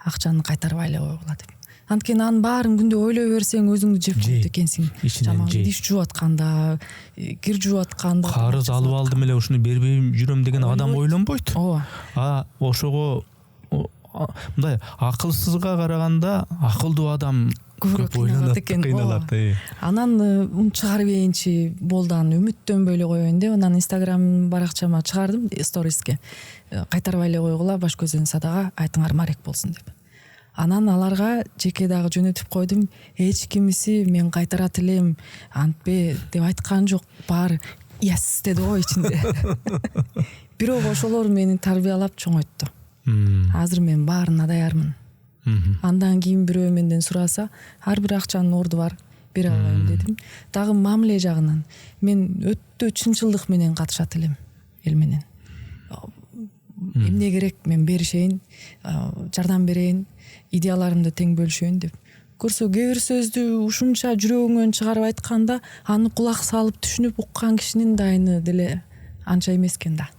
акчаны кайтарбай эле койгула деп. Анткени анын баарын күндө ойлой берсең өзүңдү жеп коет экенсиң. Жаман диш жууп атканда, кир жууп атканда карыз алып алдым эле ушуну бербей жүрөм деген адам ойлонбойт. Ооба. Ошого мындай акылсызга караганда акылдуу адам көбүрөөк ойлонот экен. Анан муну чыгарып ийинчи болду, аны үмүттөнбөй эле коеюн деп анан Instagram баракчама чыгардым сториске. Кайтарбай эле койгула, баш көздөн садага, айтыңар марек болсун деп. Анан аларга жеке дагы жөнөтүп койдум. Эч кимиси мен кайтарат элем, антпе деп айткан жок. Баары yes деди го ичинде. Бирок ошолор мени тарбиялап чоңойтту. Азыр мен баарына даярмын. Андан кийин бирөө менден сураса, ар бир акчанын орду бар, бере албайм дедим. Дагы мамиле жагынан мен өтө чынчылдык менен катышат элем эл менен. Эмне керек мен беришейин, жардам берейин, идеяларымды тең бөлүшөйүн деп. Көрсө кээ бир сөздү ушунча жүрөгүңөн чыгарып айтканда аны кулак салып түшүнүп уккан кишинин дайыны деле анча эмес экен да.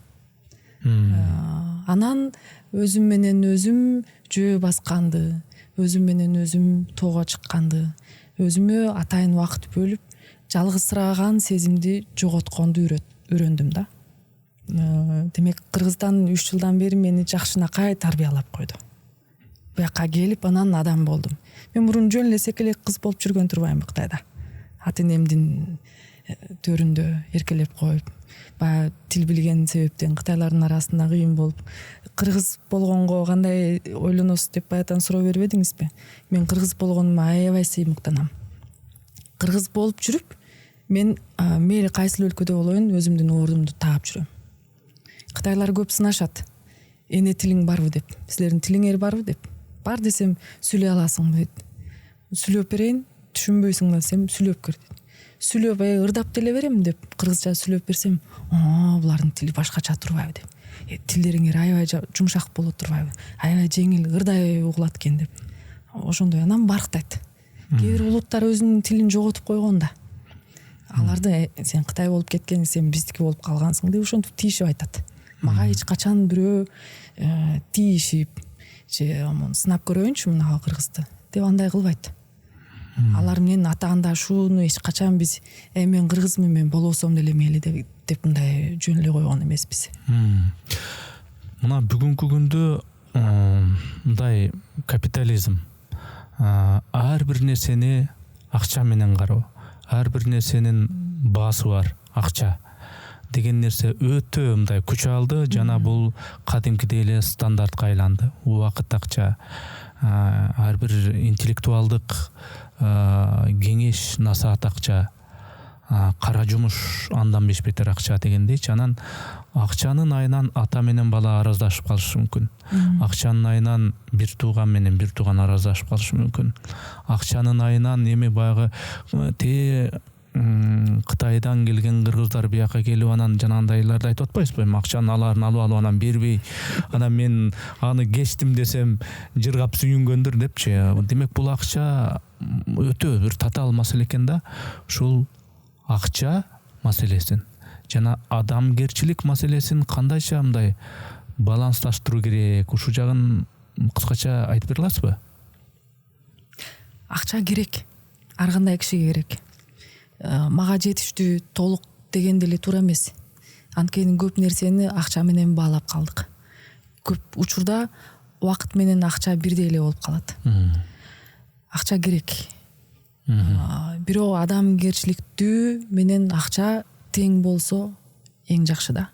Анан өзүм менен өзүм жөө басканды, өзүм менен өзүм тоого чыкканды, өзүмө атайын убакыт бөлүп, жалгызсыраган сезимди жоготконду үйрөндүм да. Демек Кыргызстан 3 жылдан бери мени жакшынакай тарбиялап койду. Буяка келип анан адам болдум. Мен мурун жөн эле секелек кыз болуп жүргөн турбаймынбы Кытайда. Ата энемдин төрүндө эркелеп коюп, баягы тил билген себептен кытайлардын арасында кыйын болуп, кыргыз болгонго кандай ойлоносуз деп баягыдан суроо бербедиңизби? Мен кыргыз болгонума аябай сыймыктанам. Кыргыз болуп жүрүп, мен мейли кайсыл өлкөдө болоюн, өзүмдүн ордумду таап жүрөм. Кытайлар көп сынашат. Эне тилиң барбы деп, силердин тилиңер барбы деп. Бар десем, сүйлөй аласыңбы дейт. Сүйлөп берейин, түшүнбөйсүң десем, сүйлөп көр дейт. Сүйлөп ырдап деле берем деп, кыргызча сүйлөп берсем, булардын тили башкача турбайбы деп. Тилдериңер аябай жумшак боло турбайбы? Аябай жеңил, ырдай угулат экен деп. Ошондой анан барктайт. Кээ бир улуттар өзүнүн тилин жоготуп койгон да. Аларды сен Кытай болуп кеткең, сен биздики болуп калгансың деп ошентип тийишип айтат. Мага эч качан бирөө тийишип, же сынап көрөйүнчү мына кыргызды деп андай кылбайт. Алар менен атаанда шуну эч качан биз мен кыргызмын, мен болбосом деле мейли деп мындай жөн эле койгон эмеспиз. Мына бүгүнкү күндө мындай капитализм, ар бир нерсени акча менен кароо, ар бир нерсенин баасы бар, акча деген нерсе өтө мындай күч алды, жана бул кадимкидей эле стандартка айланды. Убакыт акча, ар бир интеллектуалдык кеңеш насаат акча, кара жумуш андан беш бетер акча дегендейчи. Анан акчанын айынан ата менен бала араздашып калышы мүмкүн. Акчанын айынан бир тууган менен бир тууган араздашып калышы мүмкүн. Акчанын айынан эми баягы Кытайдан келген кыргыздар бияка келип анан жанагындайларды айтып атпайсызбы? Акчанын аларын алып анан бербей, анан мен аны кечтим десем жыргап сүйүнгөндүр депчи. Демек бул акча өтө бир татаал маселе экен да. Ушул акча маселесин жана адамгерчилик маселесин кандайча мындай балансташтыруу керек? Ушул жагын кыскача айтып бере аласызбы? Акча керек. Ар кандай кишиге керек. Мага жетиштүү, толук деген деле туура эмес. Анткени көп нерсени акча менен баалап калдык. Көп учурда убакыт менен акча бирдей эле болуп калат. Акча керек. Бирок адамгерчиликтүү менен акча тең болсо эң жакшы да.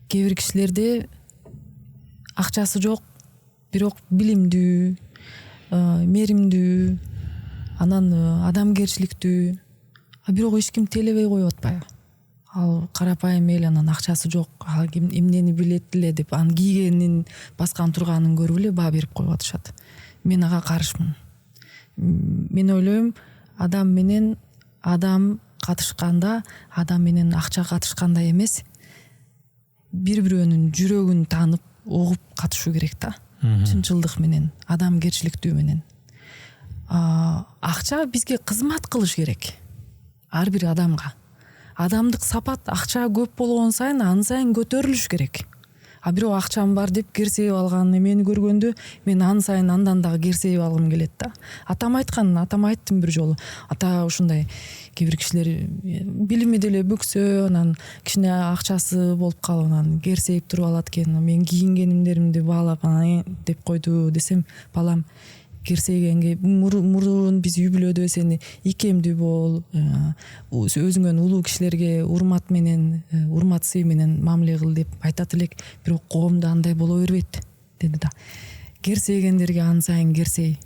Кээ бир кишилерде акчасы жок, бирок билимдүү, мээримдүү, анан адамгерчиликтүү, бирок эч ким телебей коюп атпайбы? Ал карапайым эл, анан акчасы жок, ал эмнени билет эле деп анын кийгенин, баскан турганын көрүп эле баа берип коюп атышат. Мен ага каршымын. Мен ойлойм, адам менен адам катышканда, адам менен акча катышканда эмес, бири-бирөөнүн жүрөгүн таанып, угуп катышуу керек да. Чынчылдык менен, адамгерчиликтүү менен. Акча бизге кызмат кылыш керек. Ар бир адамга. Адамдык сапат акча көп болгон сайын аны сайын көтөрүлүш керек. а бирок акчам бар деп керсейип алган эмени көргөндө мен ан сайын андан дагы керсейип алгым келет да. Атам айттым бир жолу. Ата ушундай кээ бир кишилер билими деле бүксө, анан кичине акчасы болуп калып анан керсейип туруп алат экен. Мен кийингенимдеримди баалап деп койду десем, балам керсейгенге мурун биз үй бүлөдө сени икемдүү бол, өзүңөн улуу кишилерге урмат сый менен мамиле кыл деп айтат элек, бирок коомдо андай боло бербейт деди да. Керсейгендерге ан сайын керсей,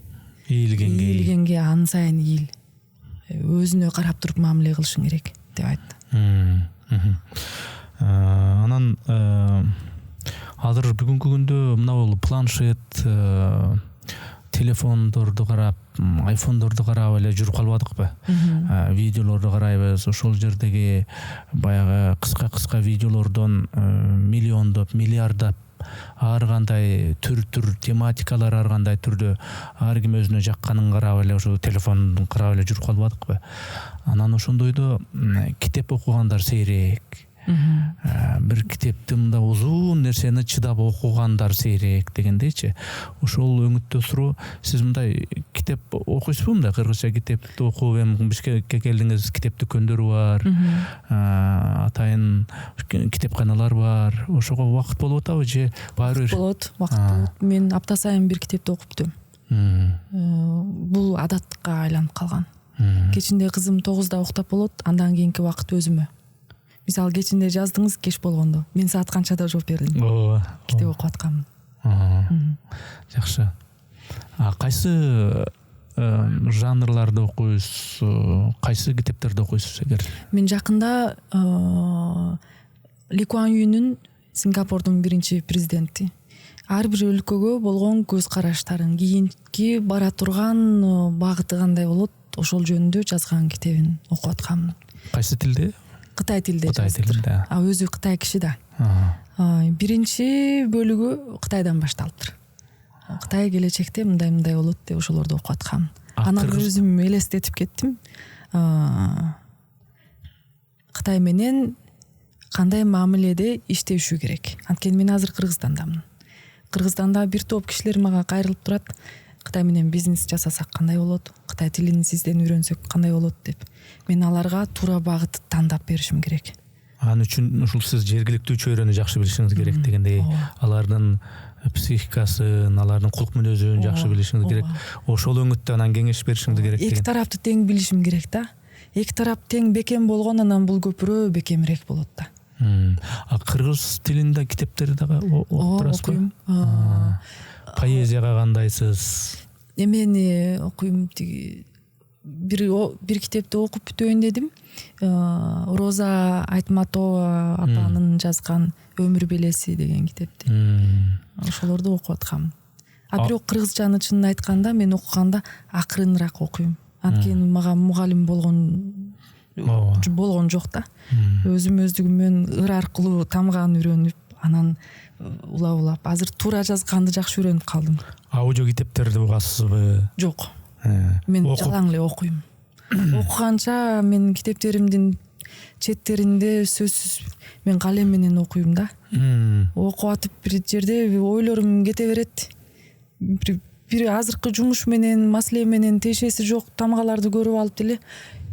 ийилгенге ан сайын ийил, өзүнө карап туруп мамиле кылышың керек деп айтты. Анан азыр бүгүнкү күндө мына планшет, телефондорду карап, айфондорду карап эле жүрүп калбадыкпы? Видеолорду карайбыз, ошол жердеги баягы кыска видеолордон миллиондоп, миллиарддап ар кандай түр тематикалар, ар кандай түрдө ар ким өзүнө жакканын карап эле ошо телефондун карап эле жүрүп калбадыкпы? Анан ошондойдо китеп окугандар сейрек, бир китепти мындай узун нерсени чыдап окугандар сейрек дегендейчи. Ошол өңүттө суроо, сиз мындай китеп окуйсузбу? Мындай кыргызча китепти окуп, эми Бишкекке келдиңиз, китеп дүкөндөрү бар, атайын китепканалар бар. Ошого убакыт болуп атабы же баары бир? Болот, убакыт болот. Мен апта сайын бир китепти окуптум. Бул адатка айланып калган. Кечинде кызым 9-да уктап болот, андан кийинки убакыт өзүмө. Мисалы кечинде жаздыңыз, кеч болгондо мен саат канчада жооп бердим. Китеп окуп атканмын. Жакшы. Кайсы жанрларды окуйсуз? Кайсы китептерди окуйсуз эгер? Мен жакында Ли Куан Юнун, Сингапурдун биринчи президенти, ар бир өлкөгө болгон көз караштарын, кийинки бара турган багыты кандай болот, ошол жөнүндө жазган китебин окуп атканмын. Кайсы тилде? Кытай тилде. Кытай тилинде. Өзү Кытай киши да. Биринчи бөлүгү Кытайдан башталыптыр. Кытай келечекте мындай болот деп ошолорду окуп аткам. Анан өзүм элестетип кеттим. Кытай менен кандай мамиледе иштешүү керек. Анткени мен азыр Кыргызстандамын. Кыргызстанда бир топ кишилер мага кайрылып турат. Кытай менен бизнес жасасак кандай болот? Кытай тилин сизден үйрөнсөк кандай болот деп. Мен аларга туура багытты тандап беришим керек. Анын үчүн ушул сиз жергиликтүү чөйрөнү жакшы билишиңиз керек дегендей, алардын психикасын, алардын кулк мүнөзүн жакшы билишиңиз керек. Ошол өңүттө анан кеңеш беришиңиз керек деген. Эки тарапты тең билишим керек да. Эки тарап тең бекем болгон, анан бул көпүрө бекемирээк болот да. Кыргыз тилинде китептер дагы окуп турасызбы? Поэзияга кандайсыз? Эмени окуйм, бир китепти окуп бүтөйүн дедим. Роза Айтматова апанын жазган Өмүр белеси деген китепти. Ошолорду окуп аткам. Бирок кыргызчаны чынын айтканда мен окуганда акырыныраак окуйм. Анткени мага мугалим болгон жок да. Өзүм өздүгүмөн ыр аркылуу тамган үйрөнүп, анан улап азыр туура жазганды жакшы үйрөнүп калдым. Аудио китептерди угасызбы? Жок. Мен жалаң эле окуйм. Окуганча мен китептеримдин четтеринде сөзсүз мен калем менен окуйм да. Окуп атып бир жерде ойлорум кете берет. Бир азыркы жумуш менен, маселе менен тиешеси жок тамгаларды көрүп алып деле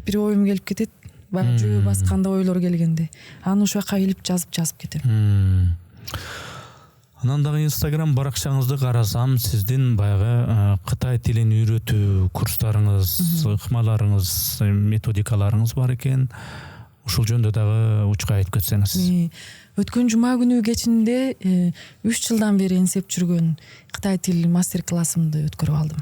бир оюм келип кетет. Баягы жөө басканда ойлор келгенде. Аны ошол жака илип жазып кетем. Анан дагы Instagram баракчаңызды карасам, сиздин баягы Кытай тилин үйрөтүү курстарыңыз, ыкмаларыңыз, методикаларыңыз бар экен. Ушул жөнүндө дагы учка айтып кетсеңиз. Өткөн жума күнү кечинде 3 жылдан бери энсеп жүргөн Кытай тил мастер классымды өткөрүп алдым.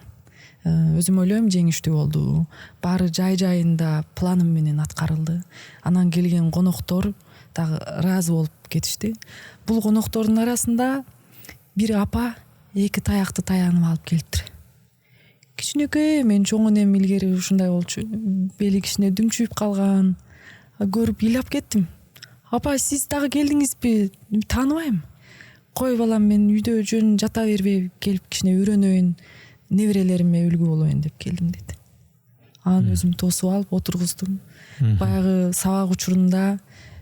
Өзүм ойлойм жеңиштүү болду. Баары жайында планым менен аткарылды. Анан келген коноктор дагы ыраазы болуп кетишти. Бул коноктордун арасында бир апа 2 таякты таянып алып келиптир. Кичинекей, мен чоң энем илгери ушундай болчу. Бели кичине дүмчүйүп калган. Көрүп ыйлап кеттим. Апа, сиз дагы келдиңизби? Тааныбайм. Кой балам, мен үйдө жөн жата бербей келип кичине үйрөнөйүн, неберелериме үлгү болоюн деп келдим деди. Анан өзүм тосуп алып отургуздум. Баягы сабак учурунда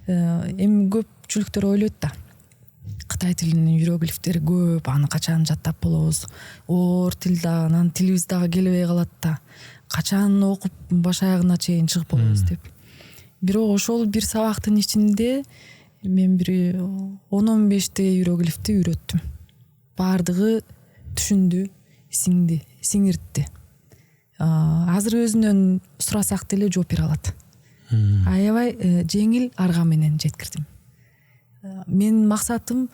эми көпчүлүктөр ойлойт да. кытай тилинин иероглифтери көп, аны качан жаттап болобуз. Оор тил да, анан тилибиз дагы келбей калат да. Качан окуп баш аягына чейин чыгып болобуз деп. Бирок ошол бир сабактын ичинде мен бир 10-15 иероглифти үйрөттүм. Бардыгы түшүндү, сиңиртти. Азыр өзүнөн сурасак деле жооп бере алат. Аябай жеңил арга менен жеткирдим. Менин максатым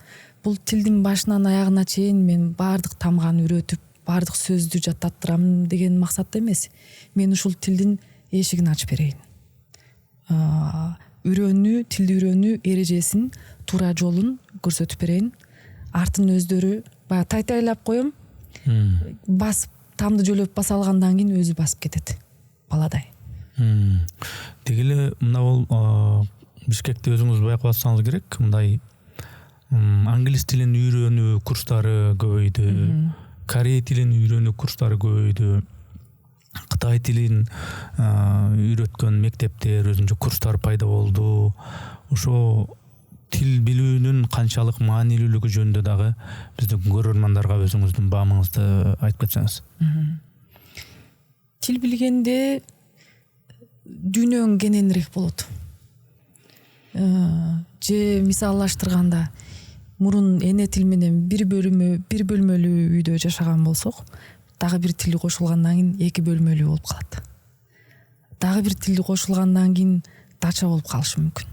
бул тилдин башынан аягына чейин мен бардык тамганы үйрөтүп, бардык сөздү жаттаттырам деген максатта эмес. Мен ушул тилдин эшигин ачып берейин. Тилди үйрөнүү эрежесин, туура жолун көрсөтүп берейин. Артын өздөрү баягы тайтайлап коем. Басып, тамды жөлөп баса алгандан кийин өзү басып кетет. Баладай. Деги эле мына бул Бишкекте өзүңүз байкап атсаңыз керек, мындай англис тилин үйрөнүү курстары көбөйдү. Корей тилин үйрөнүү курстары көбөйдү. Кытай тилин үйрөткөн мектептер, өзүнчө курстар пайда болду. Ошо тил билүүнүн канчалык маанилүүлүгү жөнүндө дагы биздин көрөрмандарга өзүңүздүн баамыңызды айтып кетсеңиз. Тил билгенде дүйнөң кененирээк болот. Же мисаллаштырганда мурун эне тил менен бир бөлмөлүү үйдө жашаган болсок, дагы бир тил кошулгандан кийин 2 бөлмөлүү болуп калат. Дагы бир тил кошулгандан кийин дача болуп калышы мүмкүн.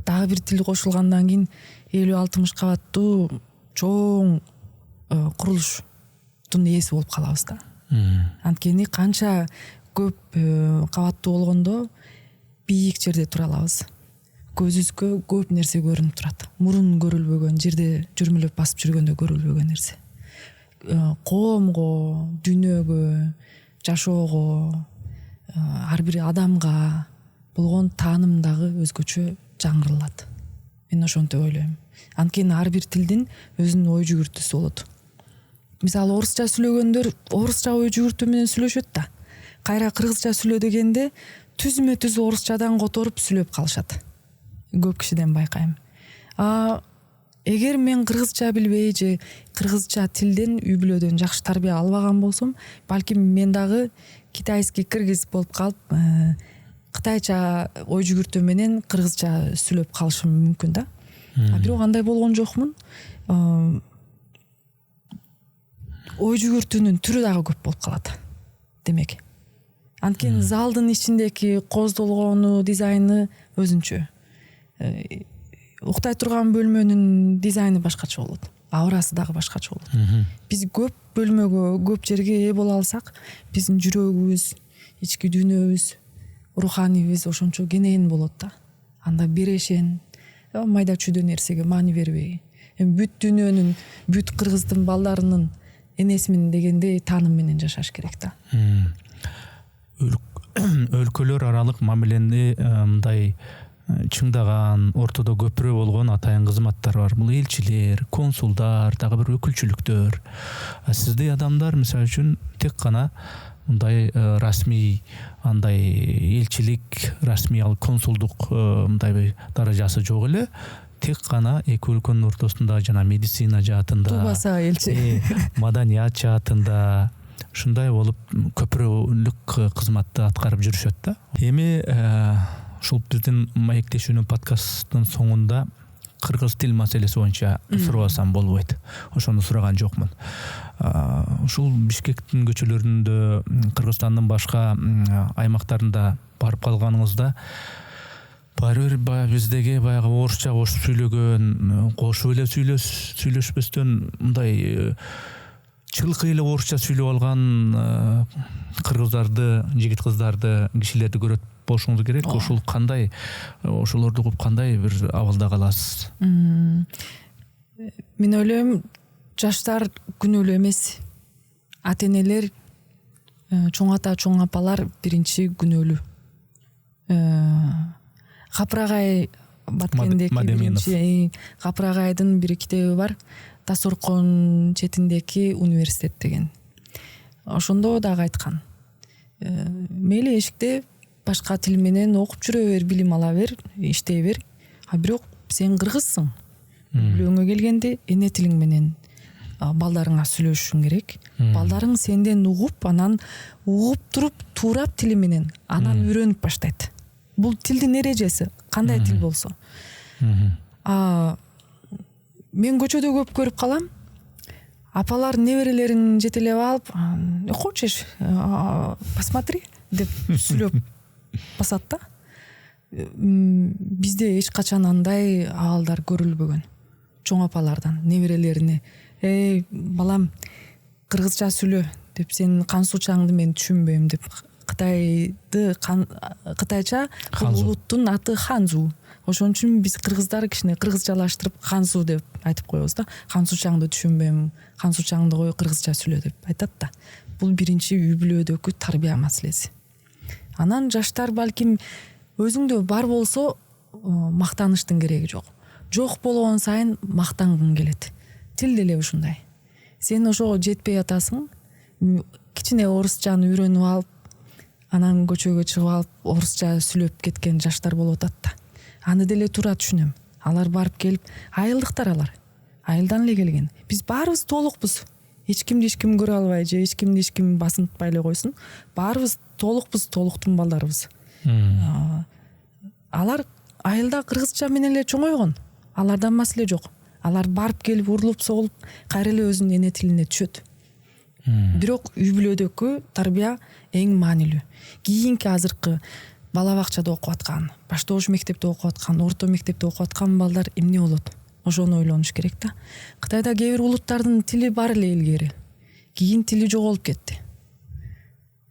Дагы бир тил кошулгандан кийин 50-60 кабаттуу чоң курулуштун ээси болуп калабыз да. Анткени канча көп кабаттуу болгондо бийик жерде тура алабыз. Көзүбүзгө көп нерсе көрүнүп турат. Мурун көрүлбөгөн, жерде жүрмөлөп басып жүргөндө көрүлбөгөн нерсе. Коомго, дүйнөгө, жашоого, ар бир адамга болгон тааным дагы өзгөчө жаңырылат. Мен ошентип ойлойм. Анткени ар бир тилдин өзүнүн ой жүгүртүүсү болот. Мисалы орусча сүйлөгөндөр орусча ой жүгүртүү менен сүйлөшөт да. Кайра кыргызча сүйлө дегенде түзмө-түз орусчадан которуп сүйлөп калышат. Көп кишиден байкайм. Эгер мен кыргызча билбей же кыргызча тилден үй бүлөдөн жакшы тарбия албаган болсом, балким мен дагы китайский кыргыз болуп калып, кытайча ой жүгүртүү менен кыргызча сүйлөп калышым мүмкүн да. Бирок андай болгон жокмун. Ой жүгүртүүнүн түрү дагы көп болуп калат. Демек. Анткени залдын ичиндеги коздолгону, дизайны өзүнчө. Уктай турган бөлмөнүн дизайны башкача болот. Аурасы дагы башкача болот. Биз көп бөлмөгө, көп жерге ээ боло алсак, биздин жүрөгүбүз, ички дүйнөбүз, руханийбиз ошончо кенен болот да. Анда берешен, майда чүйдө нерсеге маани бербей, бүт дүйнөнүн, бүт кыргыздын балдарынын энесимин дегендей тааным менен жашаш керек да. Өлкөлөр аралык мамилени мындай чыңдаган, ортодо көпүрө болгон атайын кызматтар бар. Бул элчилер, консулдар, дагы бир өкүлчүлүктөр. Сиздей адамдар мисалы үчүн тек гана мындай расмий андай элчилик, расмий консулдук мындай даражасы жок эле, тек гана эки өлкөнүн ортосунда жана медицина жаатында, тубаса элчи, маданият жаатында ушундай болуп көпүрөлүк кызматты аткарып жүрүшөт да. Эми ушул биздин маектешүүнүн подкасттын соңунда кыргыз тил маселеси боюнча сурабасам болбойт. Ошону сураган жокмун. Ушул Бишкектин көчөлөрүндө, Кыргызстандын башка аймактарында барып калганыңызда баары бир биздеги баягы орусча кошуп сүйлөгөн, кошуп эле сүйлөшпөстөн мындай чылкы эле орусча сүйлөп алган кыргыздарды, жигит кыздарды, кишилерди көрөт болушуңуз керек. Ошол кандай, ошолорду угуп кандай бир абалда каласыз? Мен ойлойм, жаштар күнөөлүү эмес. Ата-энелер, чоң ата, чоң апалар биринчи күнөөлүү. Капырагай Баткендеги биринчи Капырагайдын бир китеби бар. Тасоркон четиндеги университет деген. Ошондо дагы айткан. Мейли эшикте башка тил менен окуп жүрө бер, билим ала бер, иштей бер. Бирок сен кыргызсың. үй бүлөңө келгенде эне тилиң менен балдарыңа сүйлөшүшүң керек. Балдарың сенден угуп, анан угуп туруп туурап тили менен анан үйрөнүп баштайт. Бул тилдин эрежеси, кандай тил болсо. Мен көчөдө көп көрүп калам. Апалар неберелерин жетелеп алып, "Хочешь, посмотри" деп сүйлөп басат да. Бизде эч качан андай абалдар көрүлбөгөн. Чоң апалардан неберелерине "Эй, балам, кыргызча сүйлө" деп, "Сенин кансуучаңды мен түшүнбөйм" деп. Кытайча бул улуттун аты Ханзу. Ошон үчүн биз кыргыздар кичине кыргызчалаштырып Ханзу деп айтып коебуз да. Кансуучаңды түшүнбөйм, кансуучаңды кой, кыргызча сүйлө деп айтат да. Бул биринчи үй бүлөдөгү тарбия маселеси. Анан жаштар балким өзүңдө бар болсо мактаныштын кереги жок. Жок болгон сайын мактангың келет. Тил деле ушундай. Сен ошого жетпей атасың, кичине орусчаны үйрөнүп алып, анан көчөгө чыгып алып орусча сүйлөп кеткен жаштар болуп атат да. Аны деле туура түшүнөм. Алар барып келип, айылдыктар алар. Айылдан эле келген. Биз баарыбыз толукпуз. Эч ким көрө албай же эч ким басынтпай эле койсун. Баарыбыз толукпуз, толуктун балдарыбыз. Алар айылда кыргызча менен эле чоңойгон. Алардан маселе жок. Алар барып келип урулуп согулуп кайра эле өзүнүн эне тилине түшөт. Бирок үй бүлөдөгү тарбия эң маанилүү. Кийинки азыркы бала бакчада окуп аткан, баштооч мектепте окуп аткан, орто мектепте окуп аткан балдар эмне болот? Ошону ойлонуш керек да. Кытайда кээ бир улуттардын тили бар эле илгери. Кийин тили жоголуп кетти.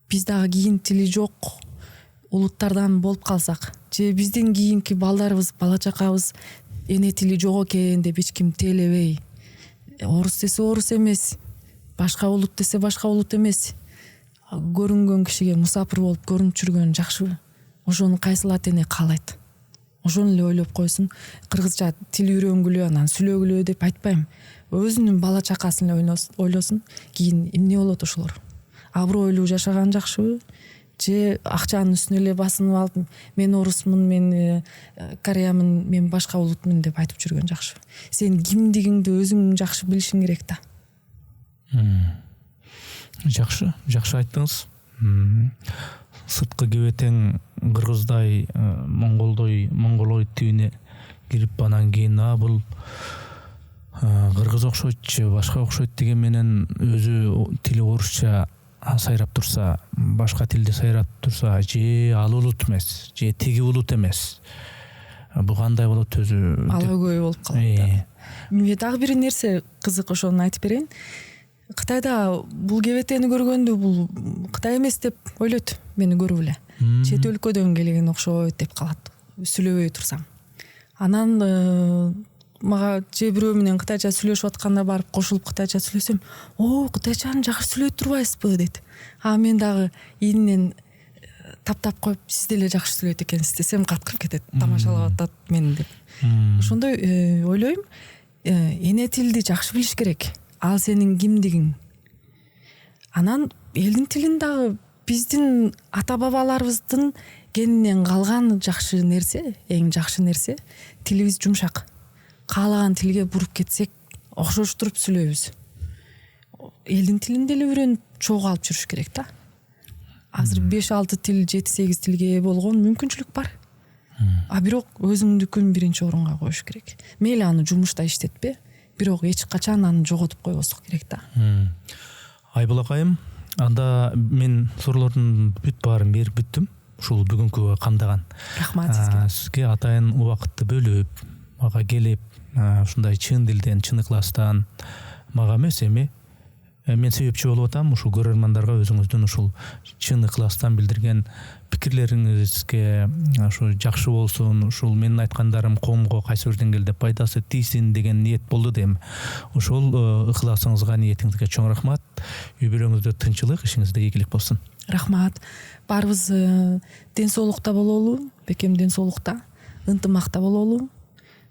Биз дагы кийин тили жок улуттардан болуп калсак, же биздин кийинки балдарыбыз, бала чакабыз эне тили жок экен деп эч ким тейлебей, орус десе орус эмес, башка улут десе башка улут эмес, көрүнгөн кишиге мусапыр болуп көрүнүп жүргөн жакшыбы? Ошону кайсыл ата эне каалайт? Ошону эле ойлоп койсун. Кыргызча тил үйрөнгүлө, анан сүйлөгүлө деп айтпайм. Өзүнүн бала чакасын эле ойлосун. Кийин эмне болот ошолор? Абройлуу жашаган жакшыбы? Же акчанын үстүнө эле басынып алып, мен орусмун, мен кореямын, мен башка улутмун деп айтып жүргөн жакшыбы? Сен кимдигиңди өзүң жакшы билишиң керек да. Жакшы айттыңыз. Сырткы кебетең кыргыздай, монголой тибине кирип анан кийин бул кыргыз окшойт же башка окшойт деген менен өзү тили орусча сайрап турса, башка тилде сайрап турса, же ал улут эмес, же тиги улут эмес. Бул кандай болот өзү? Ала көй болуп калат. Мен дагы бир нерсе кызык, ошону айтып берейин. Кытайда бул кебетени көргөндө бул Кытай эмес деп ойлойт мени көрүп эле. Чет өлкөдөн келген окшойт деп калат, сүйлөбөй турсам. Анан мага же бирөө менен кытайча сүйлөшүп атканда барып кошулуп кытайча сүйлөсөм, кытайчаны жакшы сүйлөй турбайсызбы дейт. Мен дагы ийинен таптап коюп, сиз деле жакшы сүйлөйт экенсиз десем, каткырып кетет, тамашалап атат мени деп. Ошондой ойлойм, эне тилди жакшы билиш керек. Ал сенин кимдигиң. Анан элдин тилин дагы биздин ата бабаларыбыздын генинен калган жакшы нерсе, эң жакшы нерсе, тилибиз жумшак. Каалаган тилге буруп кетсек, окшоштуруп сүйлөйбүз. Элдин тилин деле үйрөнүп чогуу алып жүрүш керек да. Азыр 5-6 тил, 7-8 тилге болгон мүмкүнчүлүк бар. Бирок өзүңдүкүн биринчи орунга коюш керек. Мейли аны жумушта иштетпе, бирок эч качан аны жоготуп койбосук керек да. Айбул акайым, анда мен суроолордун бүт баарын берип бүттүм. Ушул бүгүнкү камдаган. Рахмат сизге. Сизге атайын убакытты бөлүп, мага келип, ушундай чын дилден, чын ыкластан мага эмес эми мен себепчи болуп атам ушул көрөрмандарга өзүңүздүн ушул чын ыкластан билдирген пикирлериңизге ошо жакшы болсун, ушул менин айткандарым коомго кайсы бир деңгээлде пайдасы тийсин деген ниет болду дейм. Ошол ыкласыңызга, ниетиңизге чоң рахмат. Үй бүлөңүздө тынчылык, ишиңизде ийгилик болсун. Рахмат. Баарыбыз ден соолукта бололу, бекем ден соолукта, ынтымакта бололу.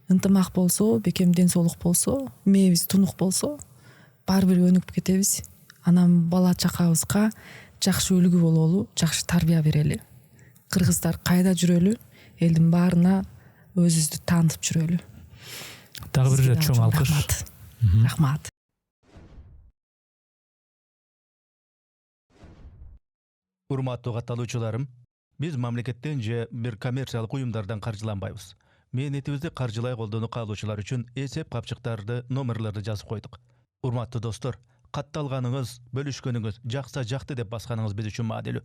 Ынтымак болсо, бекем ден соолук болсо, мээбиз тунук болсо, баары бир өнүгүп кетебиз. Анан бала чакабызга жакшы үлгү бололу, жакшы тарбия берели. Кыргыздар кайда жүрөлү, элдин баарына өзүбүздү таанытып жүрөлү. Дагы бир Сизге ирет чоң алкыш. Рахмат. Урматтуу катталуучуларым, биз мамлекеттен же бир коммерциялык уюмдардан каржыланбайбыз. Мээнетибизди каржылай колдонуп калуучулар үчүн эсеп капчыктарды, номерлерди жазып койдук. Урматтуу достор, катталганыңыз, бөлүшкөнүңүз, жакса жакты деп басканыңыз биз үчүн маанилүү.